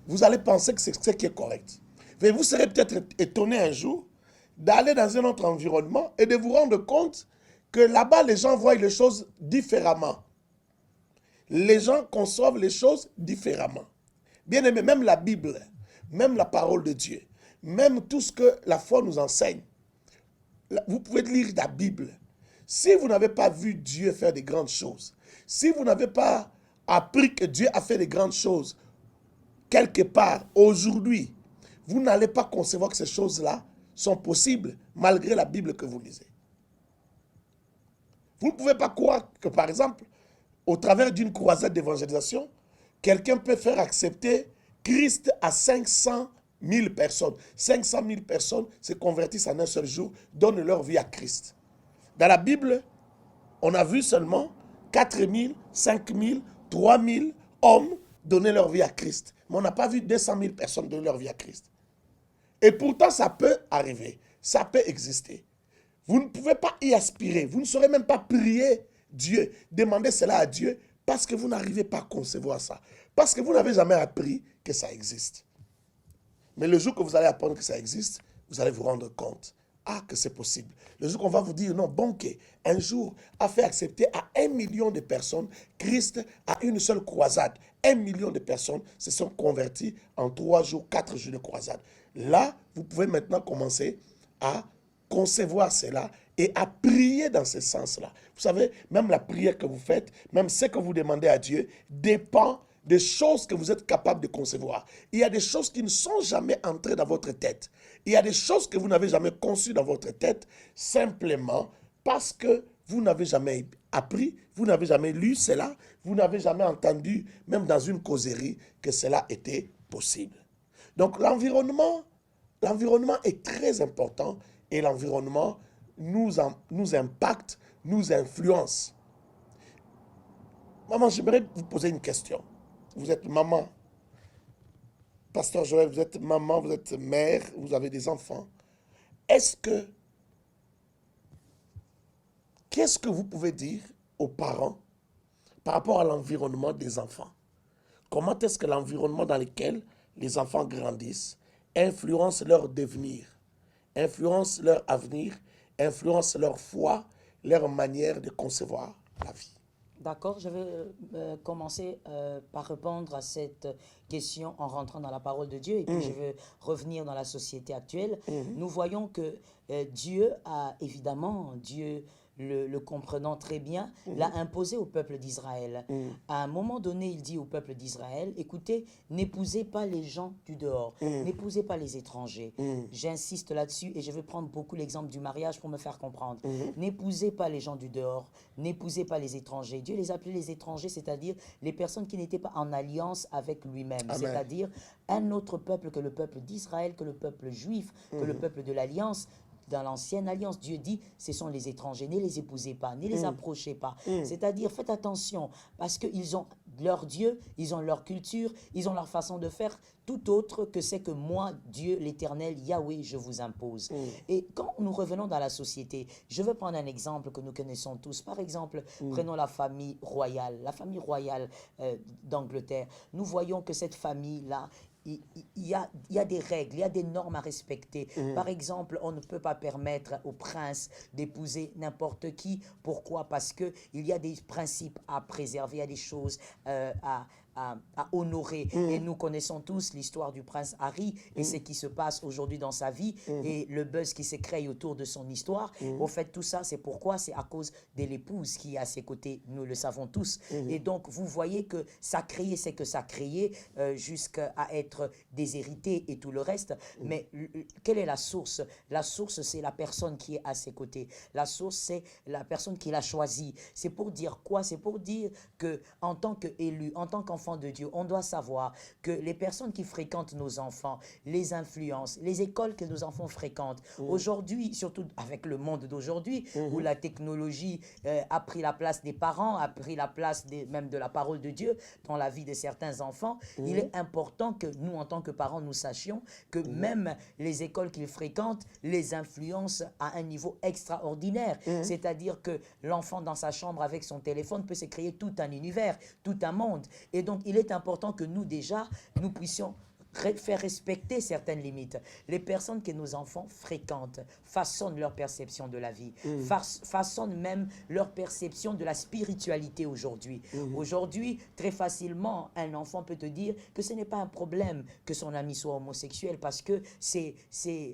vous allez penser que c'est ce qui est correct. Mais vous serez peut-être étonné un jour d'aller dans un autre environnement et de vous rendre compte que là-bas, les gens voient les choses différemment. Les gens conçoivent les choses différemment. Bien aimé, même la Bible, même la parole de Dieu, même tout ce que la foi nous enseigne, vous pouvez lire la Bible. Si vous n'avez pas vu Dieu faire de grandes choses, si vous n'avez pas appris que Dieu a fait de grandes choses quelque part aujourd'hui, vous n'allez pas concevoir que ces choses-là sont possibles malgré la Bible que vous lisez. Vous ne pouvez pas croire que, par exemple, au travers d'une croisade d'évangélisation, quelqu'un peut faire accepter Christ à 500 000 personnes. 500 000 personnes se convertissent en un seul jour, donnent leur vie à Christ. Dans la Bible, on a vu seulement 4 000, 5 000, 3 000 hommes donner leur vie à Christ. Mais on n'a pas vu 200 000 personnes donner leur vie à Christ. Et pourtant, ça peut arriver. Ça peut exister. Vous ne pouvez pas y aspirer. Vous ne saurez même pas prier Dieu, demander cela à Dieu, parce que vous n'arrivez pas à concevoir ça. Parce que vous n'avez jamais appris que ça existe. Mais le jour que vous allez apprendre que ça existe, vous allez vous rendre compte. Ah, que c'est possible. Le jour qu'on va vous dire, non, Bonke, un jour, a fait accepter à 1 million de personnes Christ à une seule croisade. 1 million de personnes se sont converties en 3 jours, 4 jours de croisade. Là, vous pouvez maintenant commencer à concevoir cela et à prier dans ce sens-là. Vous savez, même la prière que vous faites, même ce que vous demandez à Dieu, dépend des choses que vous êtes capable de concevoir. Il y a des choses qui ne sont jamais entrées dans votre tête. Il y a des choses que vous n'avez jamais conçues dans votre tête, simplement parce que vous n'avez jamais appris, vous n'avez jamais lu cela, vous n'avez jamais entendu, même dans une causerie, que cela était possible. Donc l'environnement est très important et l'environnement nous impacte, nous influence. Maman, j'aimerais vous poser une question. Vous êtes maman. Pasteur Joël, vous êtes maman, vous êtes mère, vous avez des enfants. Qu'est-ce que vous pouvez dire aux parents par rapport à l'environnement des enfants? Comment est-ce que l'environnement dans lequel les enfants grandissent influence leur devenir, influence leur avenir, influence leur foi, leur manière de concevoir la vie? D'accord, je vais commencer par répondre à cette question en rentrant dans la parole de Dieu et puis je vais revenir dans la société actuelle. Nous voyons que Dieu a évidemment, Dieu le comprenant très bien, l'a imposé au peuple d'Israël. À un moment donné, il dit au peuple d'Israël, écoutez, n'épousez pas les gens du dehors, n'épousez pas les étrangers. J'insiste là-dessus et je vais prendre beaucoup l'exemple du mariage pour me faire comprendre. N'épousez pas les gens du dehors, n'épousez pas les étrangers. Dieu les appelait les étrangers, c'est-à-dire les personnes qui n'étaient pas en alliance avec lui-même, c'est-à-dire un autre peuple que le peuple d'Israël, que le peuple juif, que le peuple de l'alliance. Dans l'ancienne alliance, Dieu dit, ce sont les étrangers, ne les épousez pas, ne les approchez pas. C'est-à-dire, faites attention, parce qu'ils ont leur Dieu, ils ont leur culture, ils ont leur façon de faire, tout autre que c'est que moi, Dieu, l'Éternel, Yahweh, je vous impose. Et quand nous revenons dans la société, je veux prendre un exemple que nous connaissons tous. Par exemple, prenons la famille royale d'Angleterre. Nous voyons que cette famille-là, il y a des règles, il y a des normes à respecter. Par exemple, on ne peut pas permettre au prince d'épouser n'importe qui. Pourquoi? Parce qu'il y a des principes à préserver, il y a des choses à honorer. Et nous connaissons tous l'histoire du prince Harry et ce qui se passe aujourd'hui dans sa vie et le buzz qui se crée autour de son histoire. Au fait, tout ça, c'est pourquoi? C'est à cause de l'épouse qui est à ses côtés. Nous le savons tous. Et donc, vous voyez que ça créait ce que ça créait jusqu'à être déshérité et tout le reste. Mais quelle est la source? La source, c'est la personne qui est à ses côtés. La source, c'est la personne qui l'a choisi. C'est pour dire quoi? C'est pour dire que en tant qu'élu, en tant qu'enfant de Dieu, on doit savoir que les personnes qui fréquentent nos enfants, les influences, les écoles que nos enfants fréquentent, aujourd'hui, surtout avec le monde d'aujourd'hui, où la technologie a pris la place des parents, a pris la place même de la parole de Dieu dans la vie de certains enfants, il est important que nous, en tant que parents, nous sachions que même les écoles qu'ils fréquentent les influencent à un niveau extraordinaire. C'est-à-dire que l'enfant dans sa chambre avec son téléphone peut se créer tout un univers, tout un monde. Et donc, il est important que nous, déjà, nous puissions faire respecter certaines limites. Les personnes que nos enfants fréquentent façonnent leur perception de la vie, façonnent même leur perception de la spiritualité aujourd'hui. Aujourd'hui, très facilement, un enfant peut te dire que ce n'est pas un problème que son ami soit homosexuel parce que c'est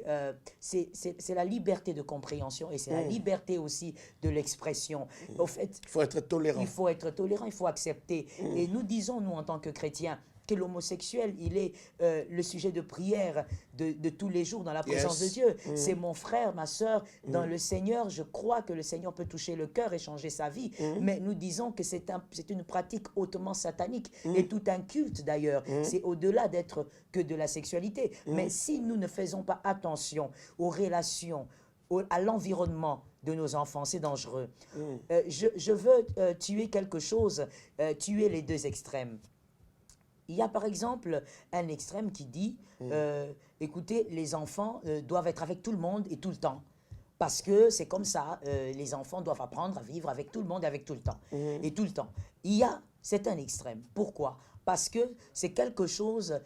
la liberté de compréhension et c'est la liberté aussi de l'expression. Au fait, il faut être tolérant. Il faut être tolérant, il faut accepter. Et nous disons, nous, en tant que chrétiens, que l'homosexuel, il est le sujet de prière de tous les jours dans la présence Yes. de Dieu. C'est mon frère, ma soeur, dans le Seigneur. Je crois que le Seigneur peut toucher le cœur et changer sa vie. Mais nous disons que c'est une pratique hautement satanique et tout un culte d'ailleurs. C'est au-delà d'être que de la sexualité. Mais si nous ne faisons pas attention aux relations, à l'environnement de nos enfants, c'est dangereux. Je veux tuer quelque chose, tuer les deux extrêmes. Il y a par exemple un extrême qui dit, écoutez, les enfants doivent être avec tout le monde et tout le temps. Parce que c'est comme ça, les enfants doivent apprendre à vivre avec tout le monde et avec tout le temps. Et tout le temps. C'est un extrême. Pourquoi? Parce que c'est quelque chose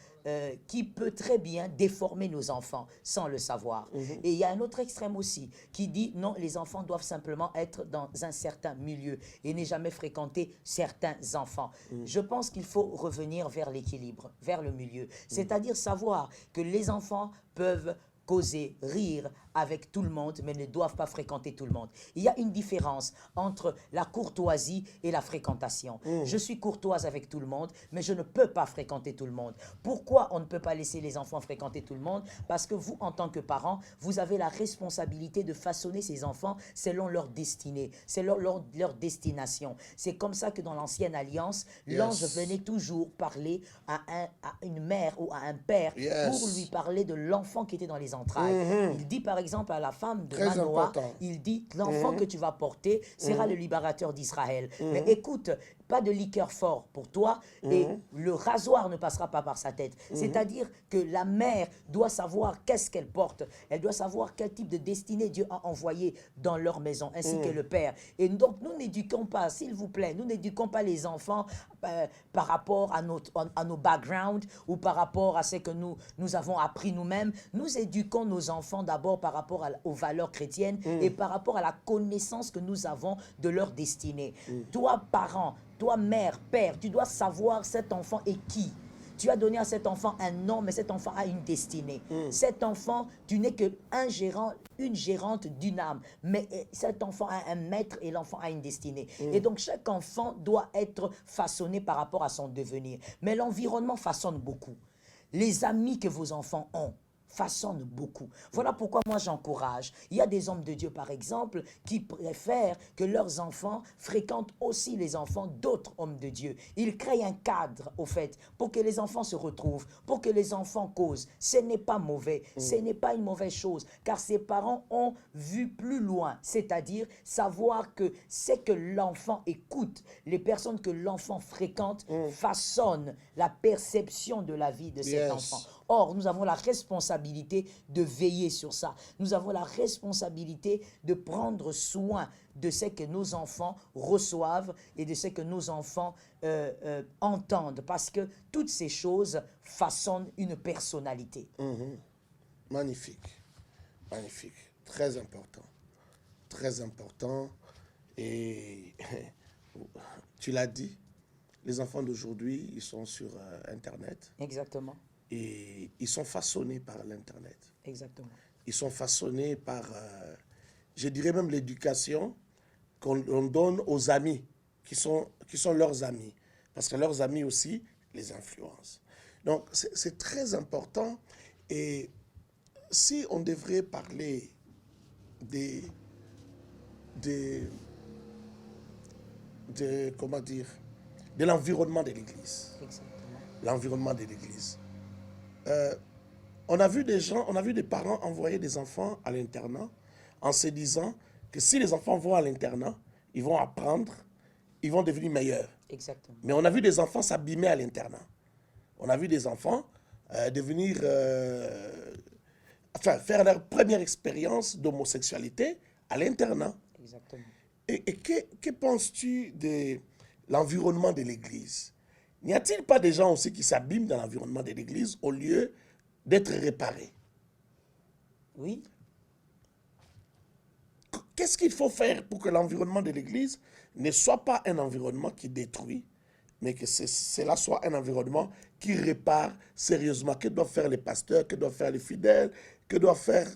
qui peut très bien déformer nos enfants sans le savoir. Et il y a un autre extrême aussi qui dit non, les enfants doivent simplement être dans un certain milieu et ne jamais fréquenter certains enfants. Je pense qu'il faut revenir vers l'équilibre, vers le milieu. C'est-à-dire savoir que les enfants peuvent causer, rire avec tout le monde, mais ne doivent pas fréquenter tout le monde. Il y a une différence entre la courtoisie et la fréquentation. Je suis courtoise avec tout le monde, mais je ne peux pas fréquenter tout le monde. Pourquoi on ne peut pas laisser les enfants fréquenter tout le monde? Parce que vous, en tant que parents, vous avez la responsabilité de façonner ces enfants selon leur destinée, selon leur destination. C'est comme ça que dans l'ancienne alliance, l'ange venait toujours parler à une mère ou à un père pour lui parler de l'enfant qui était dans les entrailles. Il dit par exemple à la femme de Très Manoah, important. il dit l'enfant que tu vas porter sera le libérateur d'Israël. Mais écoute, pas de liqueur fort pour toi et le rasoir ne passera pas par sa tête. C'est-à-dire que la mère doit savoir qu'est-ce qu'elle porte. Elle doit savoir quel type de destinée Dieu a envoyé dans leur maison, ainsi que le père. Et donc, nous n'éduquons pas, s'il vous plaît, nous n'éduquons pas les enfants par rapport à nos backgrounds ou par rapport à ce que nous avons appris nous-mêmes. Nous éduquons nos enfants d'abord par rapport aux valeurs chrétiennes et par rapport à la connaissance que nous avons de leur destinée. Toi, parent, toi, mère, père, tu dois savoir cet enfant est qui. Tu as donné à cet enfant un nom, mais cet enfant a une destinée. Cet enfant, tu n'es qu'un gérant, une gérante d'une âme. Mais cet enfant a un maître et l'enfant a une destinée. Et donc, chaque enfant doit être façonné par rapport à son devenir. Mais l'environnement façonne beaucoup. Les amis que vos enfants ont façonnent beaucoup. Voilà pourquoi moi j'encourage. Il y a des hommes de Dieu, par exemple, qui préfèrent que leurs enfants fréquentent aussi les enfants d'autres hommes de Dieu. Ils créent un cadre, au fait, pour que les enfants se retrouvent, pour que les enfants causent. Ce n'est pas mauvais, ce n'est pas une mauvaise chose, car ces parents ont vu plus loin, c'est-à-dire savoir que c'est que l'enfant écoute, les personnes que l'enfant fréquente façonnent la perception de la vie de cet enfant. Or, nous avons la responsabilité de veiller sur ça. Nous avons la responsabilité de prendre soin de ce que nos enfants reçoivent et de ce que nos enfants entendent. Parce que toutes ces choses façonnent une personnalité. Magnifique. Magnifique. Très important. Très important. Et tu l'as dit, les enfants d'aujourd'hui, ils sont sur Internet. Exactement. Et ils sont façonnés par l'Internet. Exactement. Ils sont façonnés par, je dirais même l'éducation qu'on donne aux amis, qui sont leurs amis. Parce que leurs amis aussi les influencent. Donc, c'est très important. Et si on devrait parler comment dire, de l'environnement de l'Église. Exactement. L'environnement de l'Église. On a vu des parents envoyer des enfants à l'internat en se disant que si les enfants vont à l'internat, ils vont apprendre, ils vont devenir meilleurs. Exactement. Mais on a vu des enfants s'abîmer à l'internat. On a vu des enfants devenir, faire leur première expérience d'homosexualité à l'internat. Exactement. Et que penses-tu de l'environnement de l'Église? N'y a-t-il pas des gens aussi qui s'abîment dans l'environnement de l'Église au lieu d'être réparés? Oui. Qu'est-ce qu'il faut faire pour que l'environnement de l'Église ne soit pas un environnement qui détruit, mais que cela soit un environnement qui répare sérieusement? Que doivent faire les pasteurs, que doivent faire les fidèles, que doivent faire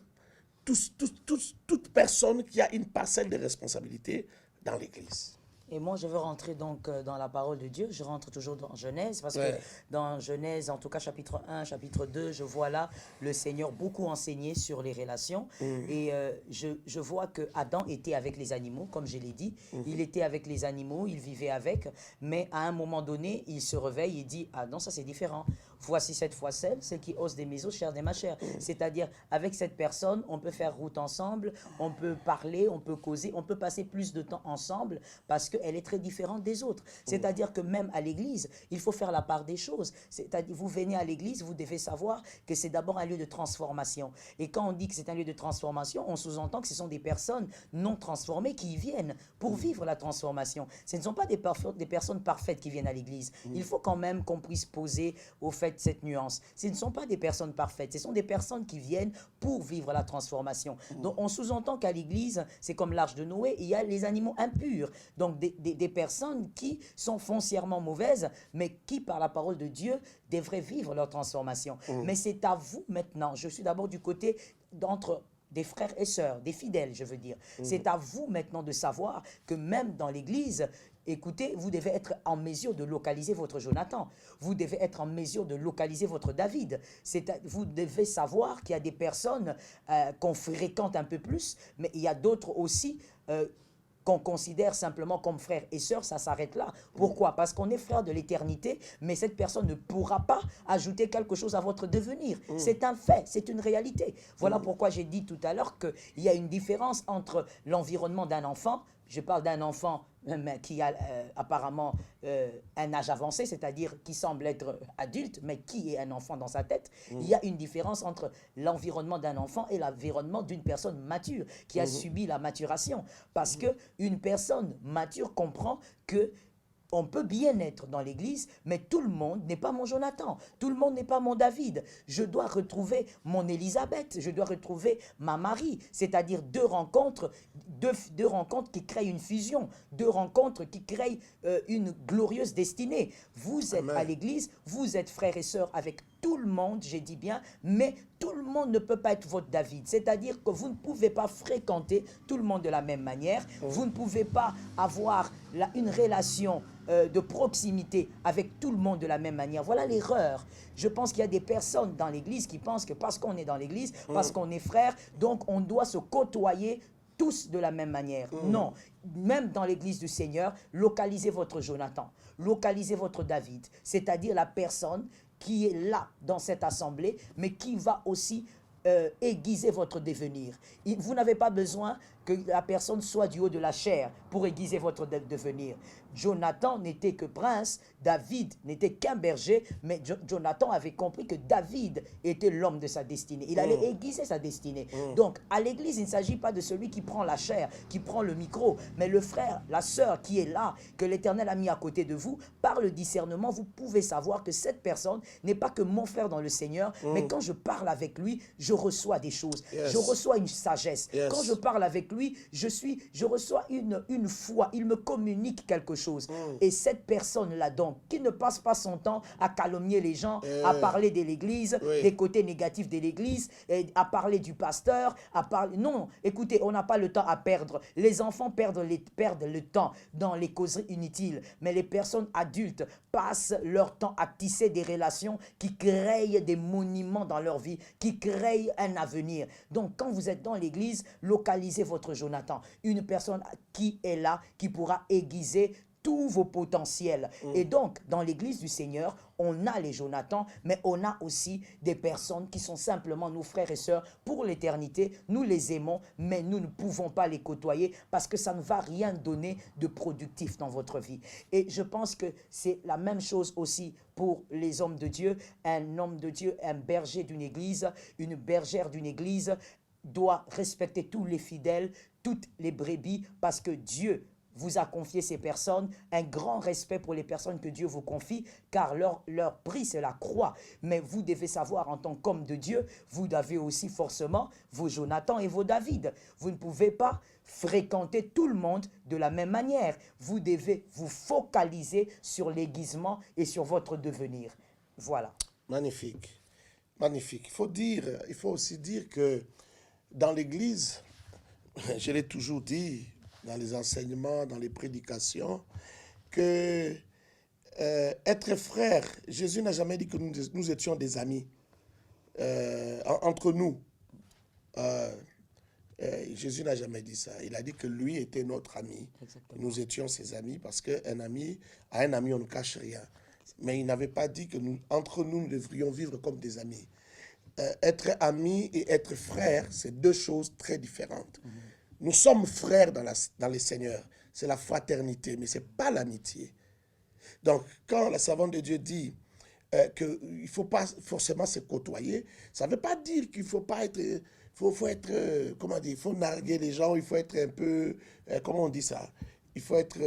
toute personne qui a une parcelle de responsabilité dans l'Église? Et moi, je veux rentrer donc dans la parole de Dieu. Je rentre toujours dans Genèse, parce Ouais. que dans Genèse, en tout cas chapitre 1, chapitre 2, je vois là le Seigneur beaucoup enseigner sur les relations. Et je vois que Adam était avec les animaux, comme je l'ai dit. Il était avec les animaux, il vivait avec. Mais à un moment donné, il se réveille et dit, ah non, ça c'est différent. Voici cette fois celle qui ose des mes os, chair de ma chair. C'est-à-dire, avec cette personne, on peut faire route ensemble, on peut parler, on peut causer, on peut passer plus de temps ensemble parce qu'elle est très différente des autres. C'est-à-dire que même à l'église, il faut faire la part des choses. C'est-à-dire, vous venez à l'église, vous devez savoir que c'est d'abord un lieu de transformation. Et quand on dit que c'est un lieu de transformation, on sous-entend que ce sont des personnes non transformées qui y viennent pour vivre la transformation. Ce ne sont pas des personnes parfaites qui viennent à l'église. Il faut quand même qu'on puisse poser au fait cette nuance. Ce ne sont pas des personnes parfaites, ce sont des personnes qui viennent pour vivre la transformation. Donc on sous-entend qu'à l'église, c'est comme l'arche de Noé, il y a les animaux impurs. Donc des personnes qui sont foncièrement mauvaises, mais qui par la parole de Dieu devraient vivre leur transformation. Mais c'est à vous maintenant, je suis d'abord du côté d'entre des frères et sœurs, des fidèles, je veux dire. C'est à vous maintenant de savoir que même dans l'église, écoutez, vous devez être en mesure de localiser votre Jonathan. Vous devez être en mesure de localiser votre David. Vous devez savoir qu'il y a des personnes qu'on fréquente un peu plus, mais il y a d'autres aussi qu'on considère simplement comme frères et sœurs, ça s'arrête là. Pourquoi? Parce qu'on est frères de l'éternité, mais cette personne ne pourra pas ajouter quelque chose à votre devenir. C'est un fait, c'est une réalité. Voilà pourquoi j'ai dit tout à l'heure qu'il y a une différence entre l'environnement d'un enfant. Je parle d'un enfant qui a apparemment un âge avancé, c'est-à-dire qui semble être adulte, mais qui est un enfant dans sa tête. Il y a une différence entre l'environnement d'un enfant et l'environnement d'une personne mature, qui a subi la maturation. Parce qu'une personne mature comprend que on peut bien être dans l'église, mais tout le monde n'est pas mon Jonathan. Tout le monde n'est pas mon David. Je dois retrouver mon Élisabeth. Je dois retrouver ma Marie. C'est-à-dire deux rencontres qui créent une fusion. Deux rencontres qui créent une glorieuse destinée. Vous êtes à l'église, vous êtes frères et sœurs avec tout le monde, j'ai dit bien, mais tout le monde ne peut pas être votre David. C'est-à-dire que vous ne pouvez pas fréquenter tout le monde de la même manière. Vous ne pouvez pas avoir une relation de proximité avec tout le monde de la même manière. Voilà l'erreur. Je pense qu'il y a des personnes dans l'église qui pensent que parce qu'on est dans l'église, parce qu'on est frères, donc on doit se côtoyer tous de la même manière. Non, même dans l'église du Seigneur, localisez votre Jonathan, localisez votre David, c'est-à-dire la personne qui est là dans cette assemblée, mais qui va aussi aiguiser votre devenir. Vous n'avez pas besoin que la personne soit du haut de la chair pour aiguiser votre devenir. Jonathan n'était que prince, David n'était qu'un berger, mais Jonathan avait compris que David était l'homme de sa destinée. Il allait aiguiser sa destinée. Donc, à l'église, il ne s'agit pas de celui qui prend la chair, qui prend le micro, mais le frère, la sœur qui est là, que l'Éternel a mis à côté de vous. Par le discernement, vous pouvez savoir que cette personne n'est pas que mon frère dans le Seigneur, mais quand je parle avec lui, je reçois des choses. Je reçois une sagesse. Quand je parle avec lui, je reçois une foi. Il me communique quelque chose. Et cette personne-là, donc, qui ne passe pas son temps à calomnier les gens, à parler de l'église, des côtés négatifs de l'église, à parler du pasteur, à parler... Non, écoutez, on n'a pas le temps à perdre. Les enfants perdent le temps dans les causeries inutiles. Mais les personnes adultes passent leur temps à tisser des relations qui créent des monuments dans leur vie, qui créent un avenir. Donc, quand vous êtes dans l'église, localisez votre Jonathan. Une personne qui est là, qui pourra aiguiser tous vos potentiels. Et donc, dans l'église du Seigneur, on a les Jonathans, mais on a aussi des personnes qui sont simplement nos frères et sœurs pour l'éternité. Nous les aimons, mais nous ne pouvons pas les côtoyer parce que ça ne va rien donner de productif dans votre vie. Et je pense que c'est la même chose aussi pour les hommes de Dieu. Un homme de Dieu, un berger d'une église, une bergère d'une église doit respecter tous les fidèles, toutes les brebis, parce que Dieu vous a confié ces personnes, un grand respect pour les personnes que Dieu vous confie, car leur prix, c'est la croix. Mais vous devez savoir, en tant qu'homme de Dieu, vous avez aussi forcément vos Jonathan et vos David. Vous ne pouvez pas fréquenter tout le monde de la même manière. Vous devez vous focaliser sur l'aiguisement et sur votre devenir. Voilà. Magnifique. Magnifique. Il faut aussi dire que dans l'Église, je l'ai toujours dit, dans les enseignements, dans les prédications, que être frère, Jésus n'a jamais dit que nous étions des amis entre nous. Jésus n'a jamais dit ça. Il a dit que lui était notre ami. Exactement. Nous étions ses amis parce qu'un ami, à un ami, on ne cache rien. Mais il n'avait pas dit que entre nous, nous devrions vivre comme des amis. Être ami et être frère, c'est deux choses très différentes. Nous sommes frères dans les Seigneurs. C'est la fraternité, mais ce n'est pas l'amitié. Donc, quand la servante de Dieu dit qu'il ne faut pas forcément se côtoyer, ça ne veut pas dire qu'il ne faut pas être... faut être, comment dire, il faut narguer les gens, il faut être un peu... comment on dit ça? Il faut être...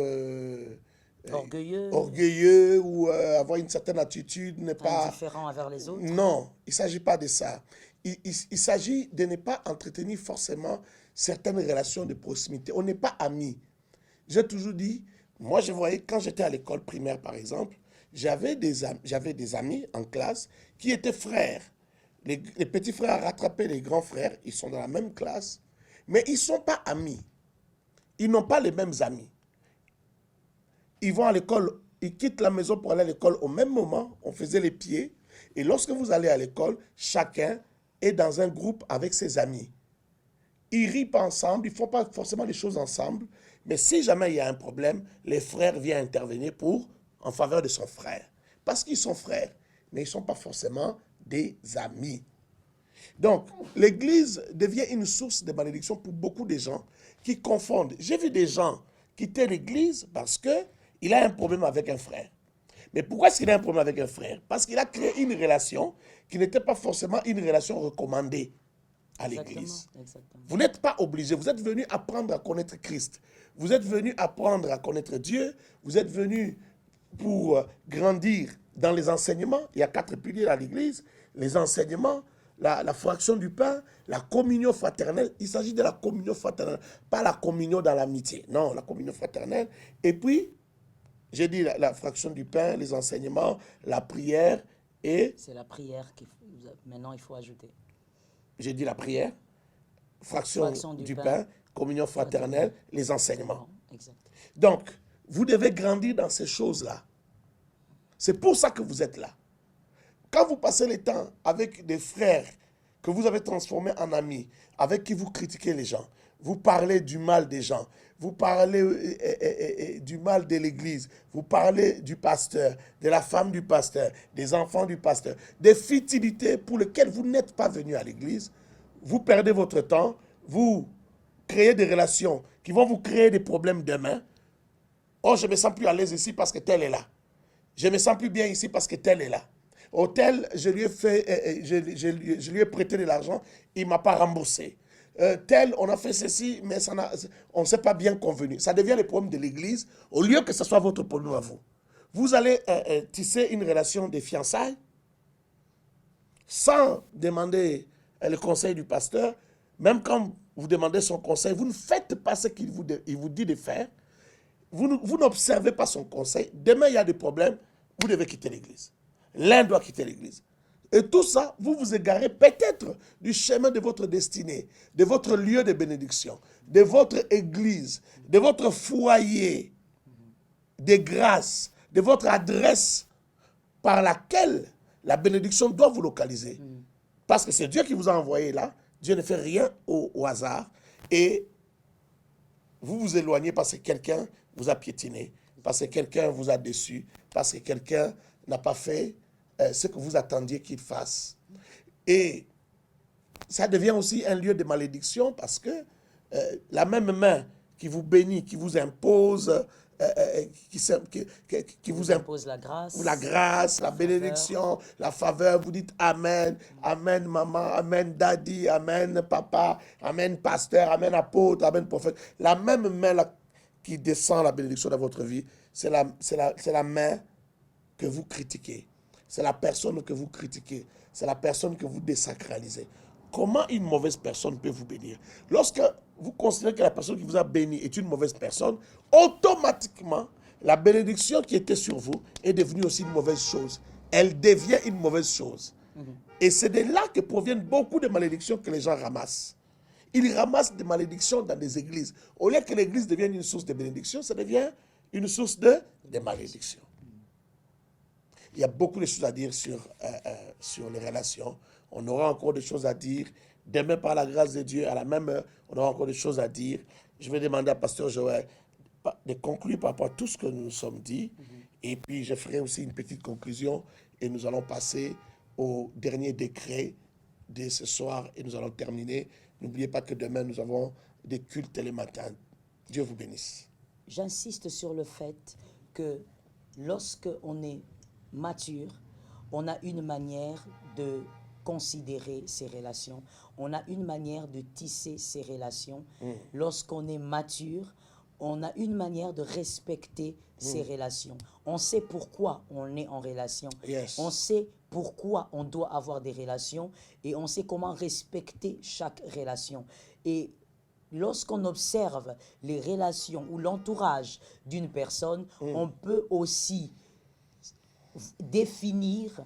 orgueilleux ou avoir une certaine attitude, ne pas... indifférent envers les autres. Non, il ne s'agit pas de ça. Il s'agit de ne pas entretenir forcément certaines relations de proximité. On n'est pas amis. J'ai toujours dit, moi je voyais, quand j'étais à l'école primaire par exemple, j'avais des amis en classe qui étaient frères. Les petits frères rattrapaient les grands frères, ils sont dans la même classe, mais ils ne sont pas amis. Ils n'ont pas les mêmes amis. Ils vont à l'école, ils quittent la maison pour aller à l'école au même moment, on faisait les pieds, et lorsque vous allez à l'école, chacun est dans un groupe avec ses amis. Ils rient pas ensemble, ils ne font pas forcément les choses ensemble, mais si jamais il y a un problème, les frères viennent intervenir en faveur de son frère. Parce qu'ils sont frères, mais ils ne sont pas forcément des amis. Donc, l'Église devient une source de malédiction pour beaucoup de gens qui confondent. J'ai vu des gens quitter l'Église parce qu'il a un problème avec un frère. Mais pourquoi est-ce qu'il a un problème avec un frère? Parce qu'il a créé une relation qui n'était pas forcément une relation recommandée à l'Église. Vous n'êtes pas obligé, vous êtes venu apprendre à connaître Christ. Vous êtes venu apprendre à connaître Dieu. Vous êtes venu pour grandir dans les enseignements. Il y a 4 piliers à l'Église. Les enseignements, la fraction du pain, la communion fraternelle. Il s'agit de la communion fraternelle, pas la communion dans l'amitié. Non, la communion fraternelle. Et puis, j'ai dit la fraction du pain, les enseignements, la prière et... C'est la prière maintenant il faut ajouter. J'ai dit la prière, fraction du pain, communion fraternelle, les enseignements. Exact. Donc, vous devez grandir dans ces choses-là. C'est pour ça que vous êtes là. Quand vous passez le temps avec des frères que vous avez transformés en amis, avec qui vous critiquez les gens, vous parlez du mal des gens, vous parlez du mal de l'Église, vous parlez du pasteur, de la femme du pasteur, des enfants du pasteur, des futilités pour lesquelles vous n'êtes pas venu à l'Église, vous perdez votre temps, vous créez des relations qui vont vous créer des problèmes demain. Oh, je ne me sens plus à l'aise ici parce que tel est là. Je ne me sens plus bien ici parce que tel est là. Au tel, je lui ai prêté de l'argent, il ne m'a pas remboursé. Tel, on a fait ceci, mais on ne s'est pas bien convenu. Ça devient le problème de l'Église, au lieu que ce soit votre problème à vous. Vous allez tisser une relation de fiançailles sans demander le conseil du pasteur. Même quand vous demandez son conseil, vous ne faites pas ce qu'il vous dit de faire. Vous n'observez pas son conseil. Demain, il y a des problèmes, vous devez quitter l'Église. L'un doit quitter l'Église. Et tout ça, vous vous égarez peut-être du chemin de votre destinée, de votre lieu de bénédiction, de votre église, de votre foyer de grâce, de votre adresse par laquelle la bénédiction doit vous localiser. Parce que c'est Dieu qui vous a envoyé là. Dieu ne fait rien au hasard. Et vous vous éloignez parce que quelqu'un vous a piétiné, parce que quelqu'un vous a déçu, parce que quelqu'un n'a pas fait ce que vous attendiez qu'il fasse. Et ça devient aussi un lieu de malédiction parce que la même main qui vous bénit, qui vous impose, qui vous impose la grâce, la bénédiction, la faveur, vous dites Amen, Amen maman, Amen daddy, Amen papa, Amen pasteur, Amen apôtre, Amen prophète. La même main là, qui descend la bénédiction dans votre vie, c'est la main que vous critiquez. C'est la personne que vous critiquez. C'est la personne que vous désacralisez. Comment une mauvaise personne peut vous bénir? Lorsque vous considérez que la personne qui vous a béni est une mauvaise personne, automatiquement, la bénédiction qui était sur vous est devenue aussi une mauvaise chose. Elle devient une mauvaise chose. Et c'est de là que proviennent beaucoup de malédictions que les gens ramassent. Ils ramassent des malédictions dans des églises. Au lieu que l'église devienne une source de bénédiction, ça devient une source de malédiction. Il y a beaucoup de choses à dire sur les relations. On aura encore des choses à dire. Demain, par la grâce de Dieu, à la même heure, on aura encore des choses à dire. Je vais demander à Pasteur Joël de conclure par rapport à tout ce que nous nous sommes dit. Et puis, je ferai aussi une petite conclusion et nous allons passer au dernier décret de ce soir et nous allons terminer. N'oubliez pas que demain, nous avons des cultes les matins. Dieu vous bénisse. J'insiste sur le fait que lorsque on est mature, on a une manière de considérer ces relations. On a une manière de tisser ces relations. Lorsqu'on est mature, on a une manière de respecter ces relations. On sait pourquoi on est en relation. Yes. On sait pourquoi on doit avoir des relations et on sait comment respecter chaque relation. Et lorsqu'on observe les relations ou l'entourage d'une personne, on peut aussi définir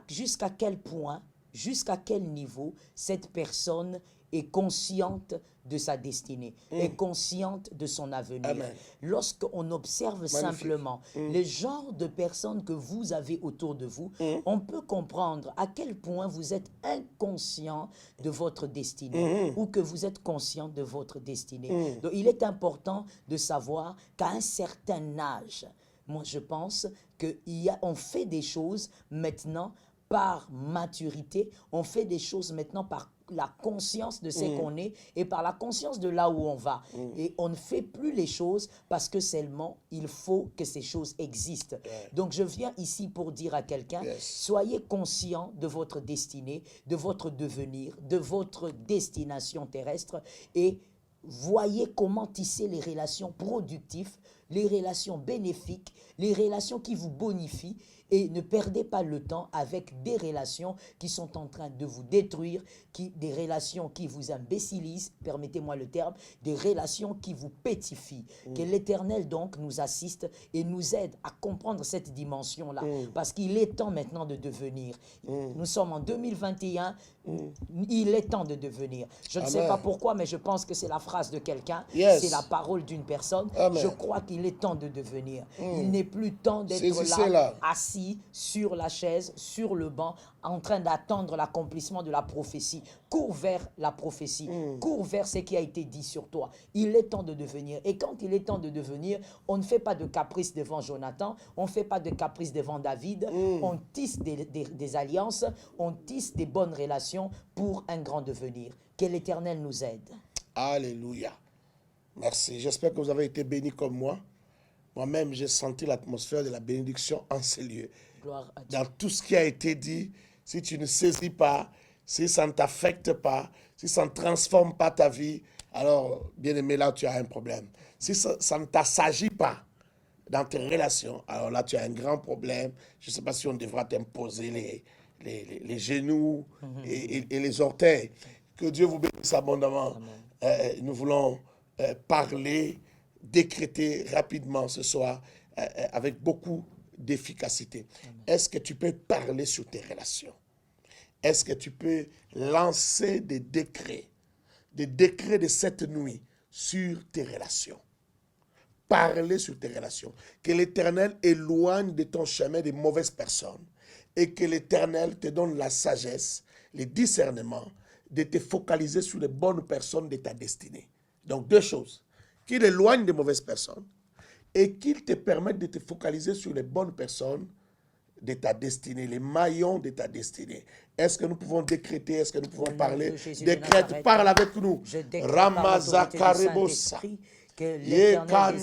jusqu'à quel point, jusqu'à quel niveau cette personne est consciente de sa destinée, est consciente de son avenir. Amen. Lorsqu'on observe simplement le genre de personnes que vous avez autour de vous, on peut comprendre à quel point vous êtes inconscient de votre destinée ou que vous êtes conscient de votre destinée. Donc, il est important de savoir qu'à un certain âge, moi je pense qu'on fait des choses maintenant par maturité, on fait des choses maintenant par la conscience de ce qu'on est et par la conscience de là où on va. Et on ne fait plus les choses parce que seulement il faut que ces choses existent. Donc je viens ici pour dire à quelqu'un, soyez conscient de votre destinée, de votre devenir, de votre destination terrestre et voyez comment tisser les relations productives, les relations bénéfiques, les relations qui vous bonifient et ne perdez pas le temps avec des relations qui sont en train de vous détruire, des relations qui vous imbécilisent, permettez-moi le terme, des relations qui vous pétifient. Que l'Éternel donc nous assiste et nous aide à comprendre cette dimension-là parce qu'il est temps maintenant de devenir. Nous sommes en 2021, il est temps de devenir. Je ne sais pas pourquoi, mais je pense que c'est la phrase de quelqu'un, c'est la parole d'une personne. Je crois qu'il est temps de devenir. Il n'est plus temps d'être là, assis sur la chaise, sur le banc, en train d'attendre l'accomplissement de la prophétie. Cours vers la prophétie, cours vers ce qui a été dit sur toi. Il est temps de devenir. Et quand il est temps de devenir, on ne fait pas de caprice devant Jonathan, on ne fait pas de caprice devant David, on tisse des alliances, on tisse des bonnes relations pour un grand devenir. Que l'Éternel nous aide. Alléluia. Merci. J'espère que vous avez été bénis comme moi. Moi-même, j'ai senti l'atmosphère de la bénédiction en ces lieux. Gloire à Dieu. Dans tout ce qui a été dit, si tu ne saisis pas, si ça ne t'affecte pas, si ça ne transforme pas ta vie, alors, bien aimé, là, tu as un problème. Si ça ne t'assagit pas dans tes relations, alors là, tu as un grand problème. Je ne sais pas si on devra t'imposer les genoux et les orteils. Que Dieu vous bénisse abondamment. Nous voulons parler, décréter rapidement ce soir avec beaucoup d'efficacité. Est-ce que tu peux parler sur tes relations? Est-ce que tu peux lancer des décrets de cette nuit sur tes relations? Parler sur tes relations. Que l'Éternel éloigne de ton chemin des mauvaises personnes et que l'Éternel te donne la sagesse, le discernement de te focaliser sur les bonnes personnes de ta destinée. Donc, deux choses. Qu'il éloigne des mauvaises personnes et qu'il te permette de te focaliser sur les bonnes personnes de ta destinée, les maillons de ta destinée. Est-ce que nous pouvons décréter, est-ce que nous pouvons parler? Décrète, parle avec nous. Ramazakarebosa. Que l'Éternel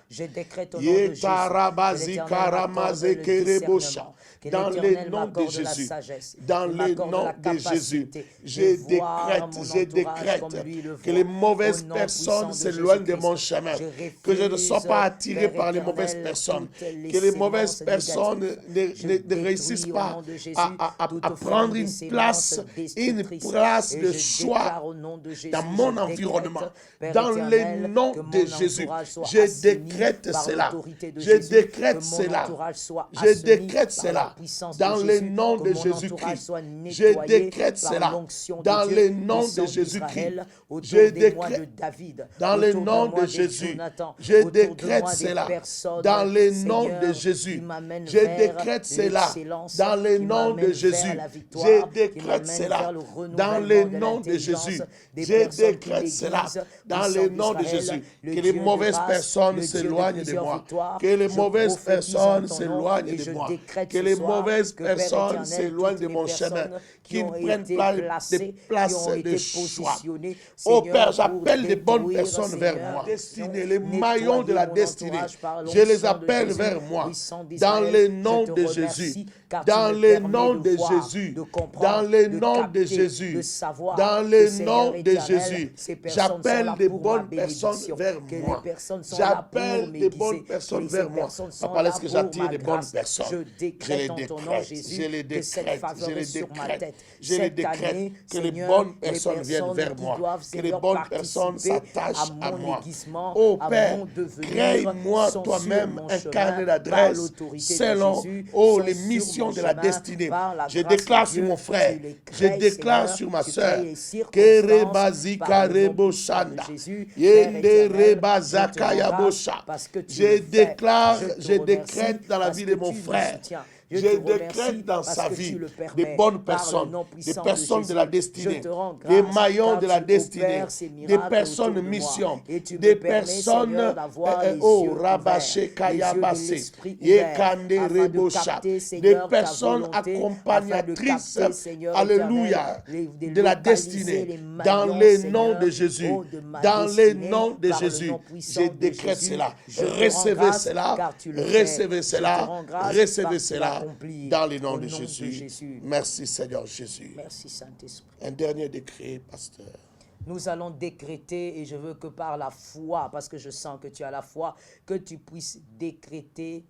je décrète au nom de Jésus. Dans le nom de Jésus, dans le nom de Jésus, je décrète que les mauvaises personnes s'éloignent de mon chemin, que je ne sois pas attiré par les mauvaises personnes, que les mauvaises personnes ne réussissent pas à prendre une place de choix dans mon environnement. Dans le nom de Jésus, je décrète cela. Je décrète cela. Je décrète cela. cela puissance dans de le Jésus, nom que de mon entourage Jésus-Christ. soit Je nettoyé décrète par cela l'onction de dans Dieu, le nom du de sang Jésus-Christ. d'Israël, autour Je de moi de décrète David, dans le autour nom de moi de Jésus. Jonathan, Je autour de décrète moi des cela personnes, dans le nom Seigneur, de qui Jésus. m'amènent Je vers décrète cela l'excellence, dans le qui nom de m'amènent Jésus. vers la Je victoire, qui décrète m'amènent cela vers le dans renouvellement le de nom de l'intelligence Jésus. des Je personnes qui décrète cela m'aiguisent, dans puissant le nom de d'Israël, Jésus. le Que les Dieu de mauvaises grâce, personnes le Dieu de s'éloignent de plusieurs moi. victoires. Que les Je mauvaises prophétise en personnes ton nom s'éloignent et de je moi. décrète Que ce les soir mauvaises que, Père personnes éternel, s'éloignent toutes de les mon chemin. personnes qui Qu'ils ont prennent été des placées, qui places ont de été choix. positionnées, Oh Seigneur, Père, pour j'appelle des bonnes détruire, personnes vers Seigneur, moi. qui ont Destinée, les maillons de nettoyé la mon destinée. entourage par Je les l'onction de appelle Jésus. vers moi. Oui, sang Dans d'Israël, le je nom te de remercie, Jésus. car tu Dans me le permets nom de de voir, Jésus. de comprendre, Dans le de nom de capter, Jésus. de savoir Dans que, le Seigneur nom de éternel, Jésus. ces personnes sont J'appelle là des pour ma bonnes personnes bénédiction, vers que les moi. personnes sont là pour J'appelle des bonnes m'aiguiser, personnes que ces vers moi. personnes sont Papa, là laisse que pour j'attire ma des bonnes grâce. personnes. Je Je décrète les en ton nom, décrète. Jésus, Je les que cette décrète. faveur Je les est sur ma décrète. tête. Je les Cette décrète. année, Que les Seigneur, bonnes les personnes viennent vers qui moi. doivent, Que les Seigneur, bonnes personnes participer à s'attachent à mon moi. aiguisement, Oh à Père, mon devenir, crée-moi sont toi-même sur mon un chemin, carnet par d'adresses l'autorité de selon Jésus, oh, sont les sur missions mon de la chemin, destinée. par la Je grâce déclare de sur Dieu, mon frère, tu les je crées, déclare Seigneur, sur ma tu soeur, crées les circonstances par le nom puissant de Jésus, Père éternel, je te rends grâce parce que tu je le fais. déclare, te je remercie décrète dans la parce vie que de mon tu nous frère. soutiens. Je te remercie décrète dans parce sa que vie tu le des permets bonnes par le personnes, nom des puissant personnes de de la Jésus. destinée, Je te rends des grâce maillons car de la tu destinée, opères ces des miracles personnes autour de moi. mission, Et tu me des permets, personnes, Seigneur, d'avoir les oh, yeux Rabaché, ouverts, les yeux de Kayabase, l'esprit ouverts, Yekande, afin de Rebosha, capter, des Seigneur, ta personnes volonté, afin de accompagnatrices, capter, Seigneur alléluia, éternel, de la localiser destinée, les dans maillons, le Seigneur, nom de Jésus, oh, de ma dans le destinée, nom de par le Jésus, nom je puissant de décrète Jésus. cela, Je te rends recevez grâce, cela, car tu le fais. recevez Je te cela, rends grâce recevez parce que tu cela, l'accomplis. dans le nom Au de nom de Jésus. Jésus. Merci Seigneur Jésus. Merci Saint-Esprit. Un dernier décret, pasteur. Nous allons décréter, et je veux que par la foi, parce que je sens que tu as la foi, que tu puisses décréter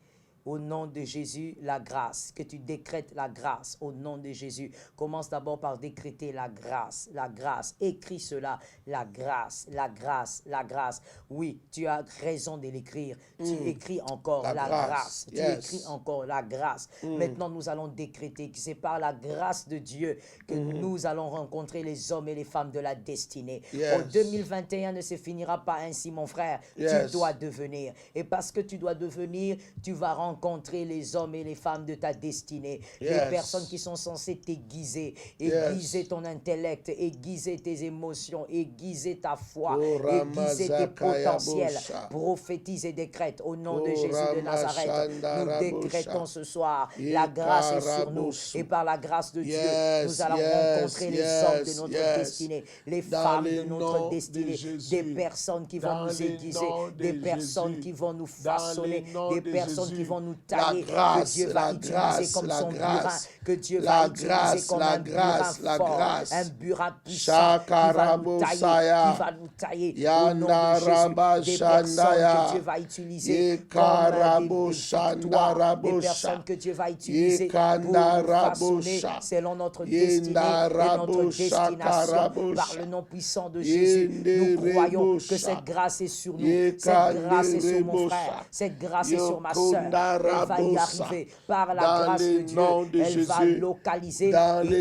au nom de Jésus la grâce, que tu décrètes la grâce au nom de Jésus. Commence d'abord par décréter la grâce, la grâce. Écris cela, la grâce, la grâce, la grâce. Oui, tu as raison de l'écrire. Tu écris encore la grâce. Tu écris encore la grâce. Maintenant, nous allons décréter que c'est par la grâce de Dieu que nous allons rencontrer les hommes et les femmes de la destinée. Au 2021 ne se finira pas ainsi, mon frère. Tu dois devenir. Et parce que tu dois devenir, tu vas rencontrer les hommes et les femmes de ta destinée. Les personnes qui sont censées t'aiguiser, aiguiser ton intellect, aiguiser tes émotions, aiguiser ta foi, aiguiser tes potentiels. Prophétise et décrète au nom de Jésus de Nazareth. Nous décrétons ce soir, la grâce est sur nous. Et par la grâce de Dieu, nous allons rencontrer les hommes de notre destinée, les femmes de notre destinée, des personnes qui vont nous aiguiser, des personnes qui vont nous façonner, des personnes qui vont nous tailler, que Dieu va utiliser comme son burin, que Dieu va utiliser comme un burin fort, un burin puissant qui va nous tailler au nom de Jésus, des personnes que Dieu va utiliser comme des victoires, des personnes que Dieu va utiliser pour nous façonner selon notre destinée et notre destination par le nom puissant de Jésus. Nous croyons que cette grâce est sur nous, cette grâce est sur mon frère, cette grâce est sur ma soeur. Elle va y arriver par la grâce de Dieu. Elle va localiser et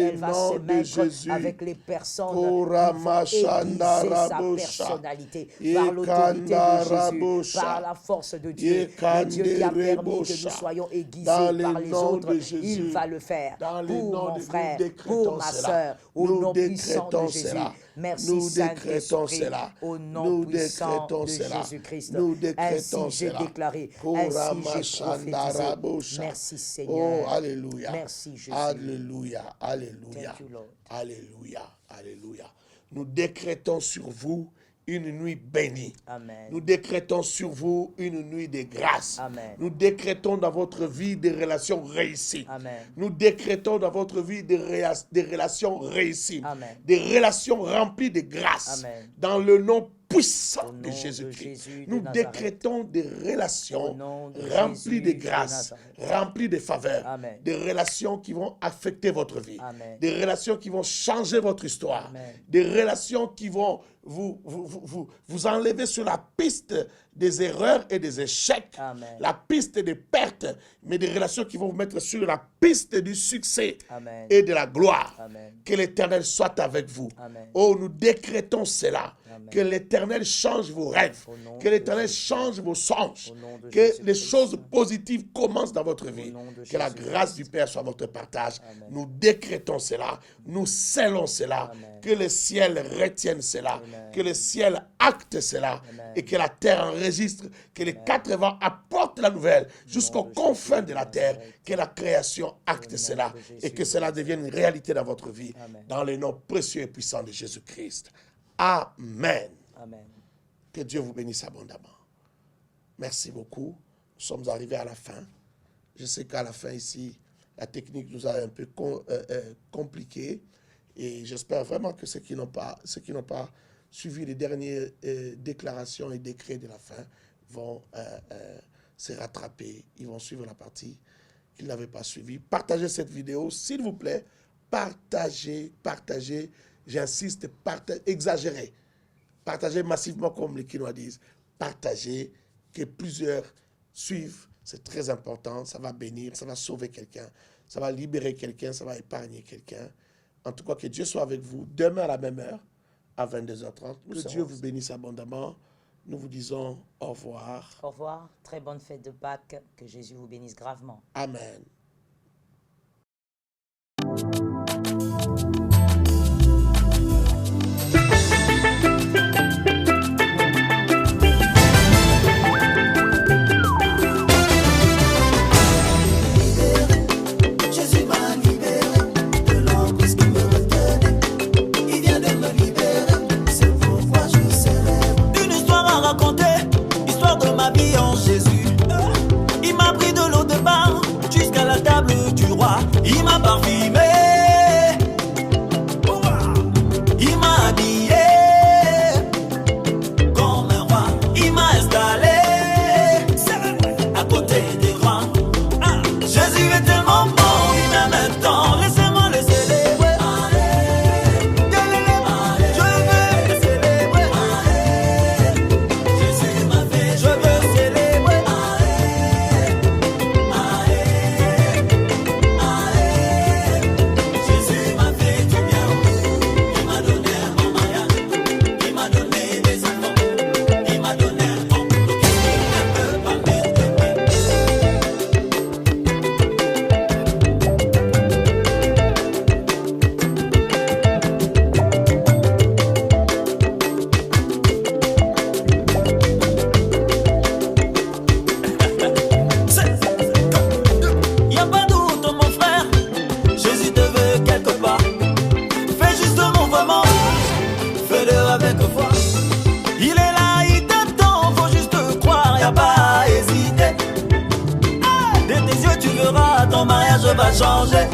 elle va se mettre avec les personnes qui vont aiguiser sa personnalité par l'autorité de Jésus, par la force de Dieu. Et Dieu qui a permis que nous soyons aiguisés par les autres, il va le faire pour mon frère, pour ma soeur, au nom puissant de Jésus. Merci Saint-Esprit, au nom puissant de Jésus-Christ. Ainsi j'ai déclaré, ainsi j'ai prophétisé. Merci Seigneur. Oh, alléluia. Merci Jésus. Alléluia, alléluia, Thank you, Lord. alléluia, alléluia. Nous décrétons sur vous une nuit bénie. Amen. Nous décrétons sur vous une nuit de grâce. Amen. Nous décrétons dans votre vie des relations réussies. Amen. Nous décrétons dans votre vie des relations réussies. Amen. Des relations remplies de grâce. Amen. Dans le nom puissant Au de nom Jésus-Christ, de Jésus de nous Nazareth. décrétons des Au relations nom de remplies de Jésus de grâce, Nazareth. remplies de faveur, Amen. des relations qui vont affecter votre vie, Amen. des relations qui vont changer votre histoire, Amen. des relations qui vont vous enlever sur la piste des erreurs et des échecs, Amen. la piste des pertes, mais des relations qui vont vous mettre sur la piste du succès Amen. et de la gloire. Amen. Que l'Éternel soit avec vous. Amen. Oh, nous décrétons cela. Amen. Que l'Éternel change vos rêves. Au nom Que l'Éternel de Jésus. change vos songes. Au nom de Que Jésus-Christ. les choses positives commencent dans votre vie. nom de Que la Jésus-Christ. grâce du Père soit votre partage. Amen. Nous décrétons cela. Nous scellons cela. Amen. Que le ciel retienne cela. Amen. Que le ciel acte cela. Amen. Et que la terre enregistre. Que les quatre vents apportent la nouvelle jusqu'aux de confins Jésus de la de terre. Nazareth. Que la création acte nom cela. de Jésus Et que de cela devienne une réalité dans votre vie. Amen. Dans le nom précieux et puissant de Jésus-Christ. Amen. Amen. Que Dieu vous bénisse abondamment. Merci beaucoup. Nous sommes arrivés à la fin. Je sais qu'à la fin ici, la technique nous a un peu compliqué. Et j'espère vraiment que ceux qui n'ont pas suivi les dernières déclarations et décrets de la fin vont se rattraper. Ils vont suivre la partie qu'ils n'avaient pas suivie. Partagez cette vidéo, s'il vous plaît. Partagez. J'insiste, exagérez. Partagez massivement, comme les Quinois disent. Partagez, que plusieurs suivent. C'est très important. Ça va bénir, ça va sauver quelqu'un. Ça va libérer quelqu'un, ça va épargner quelqu'un. En tout cas, que Dieu soit avec vous demain à la même heure, à 22h30. Que Dieu vous bénisse abondamment. Nous vous disons au revoir. Au revoir. Très bonne fête de Pâques. Que Jésus vous bénisse gravement. Amen. Jésus m'a libéré de l'emprise qui me retenait. Il vient de me libérer, c'est pourquoi je célèbre. Une histoire à raconter, histoire de ma vie en Jésus. Il m'a pris de l'eau de bain jusqu'à la table du roi. Il m'a parfumé, il m'a habillé comme un roi. Il m'a installé à côté des rois. Jésus est tellement bon, il m'aime maintenant. Laissez-moi le célébrer. Je veux le célébrer. Jésus m'a fait, je veux célébrer. Jésus m'a fait du bien. Il m'a donné un bon mariage. Il m'a donné des enfants. Il m'a donné un bon boulot. Qu'est-ce qu'il ne peut pas mettre de main? Y'a pas doute, mon frère, Jésus te veut quelque part. Fais juste mon vraiment, fais-le avec foi. Il est là, il t'attend, faut juste croire, y'a pas à hésiter. De tes yeux, tu verras, ton mariage va changer.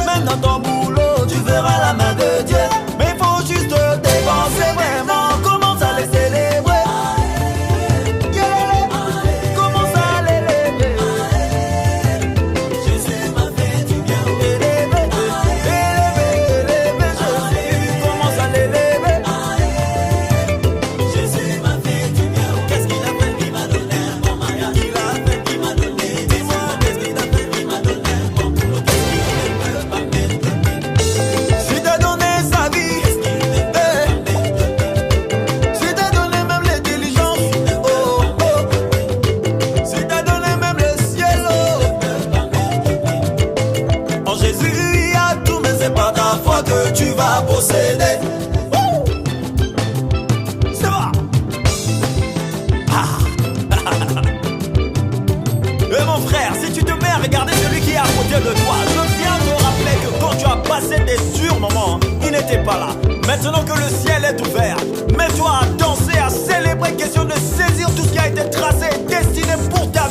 Même dans ton boulot, tu verras la main de Dieu. Mais faut juste dépenser vraiment, commence à les célébrer. Commence à l'élever. Jésus m'a fait du bien. Élever, Jésus, commence à l'élever. Jésus m'a fait du bien. Qu'est-ce qu'il a fait? Il m'a donné un bon mariage. Il m'a donné. Dis-moi, qu'est-ce qu'il a fait? Il m'a donné un bon boulot. Qu'est-ce qu'il ne peut pas mettre de main? S'il t'a donné sa vie, s'il t'a donné même l'intelligence, oh, oh. S'il t'a donné même le ciel, oh. En Jésus, il y a tout, mais c'est pas ta foi que tu vas posséder. Wouh. C'est vrai. Et mon frère, si tu te mets à regarder celui qui est à côté de toi, je viens te rappeler que quand tu as passé des durs moments, il n'était pas là. Maintenant que le ciel est ouvert, mets-toi à danser, à célébrer, question de saisir tout ce qui a été tracé et destiné pour ta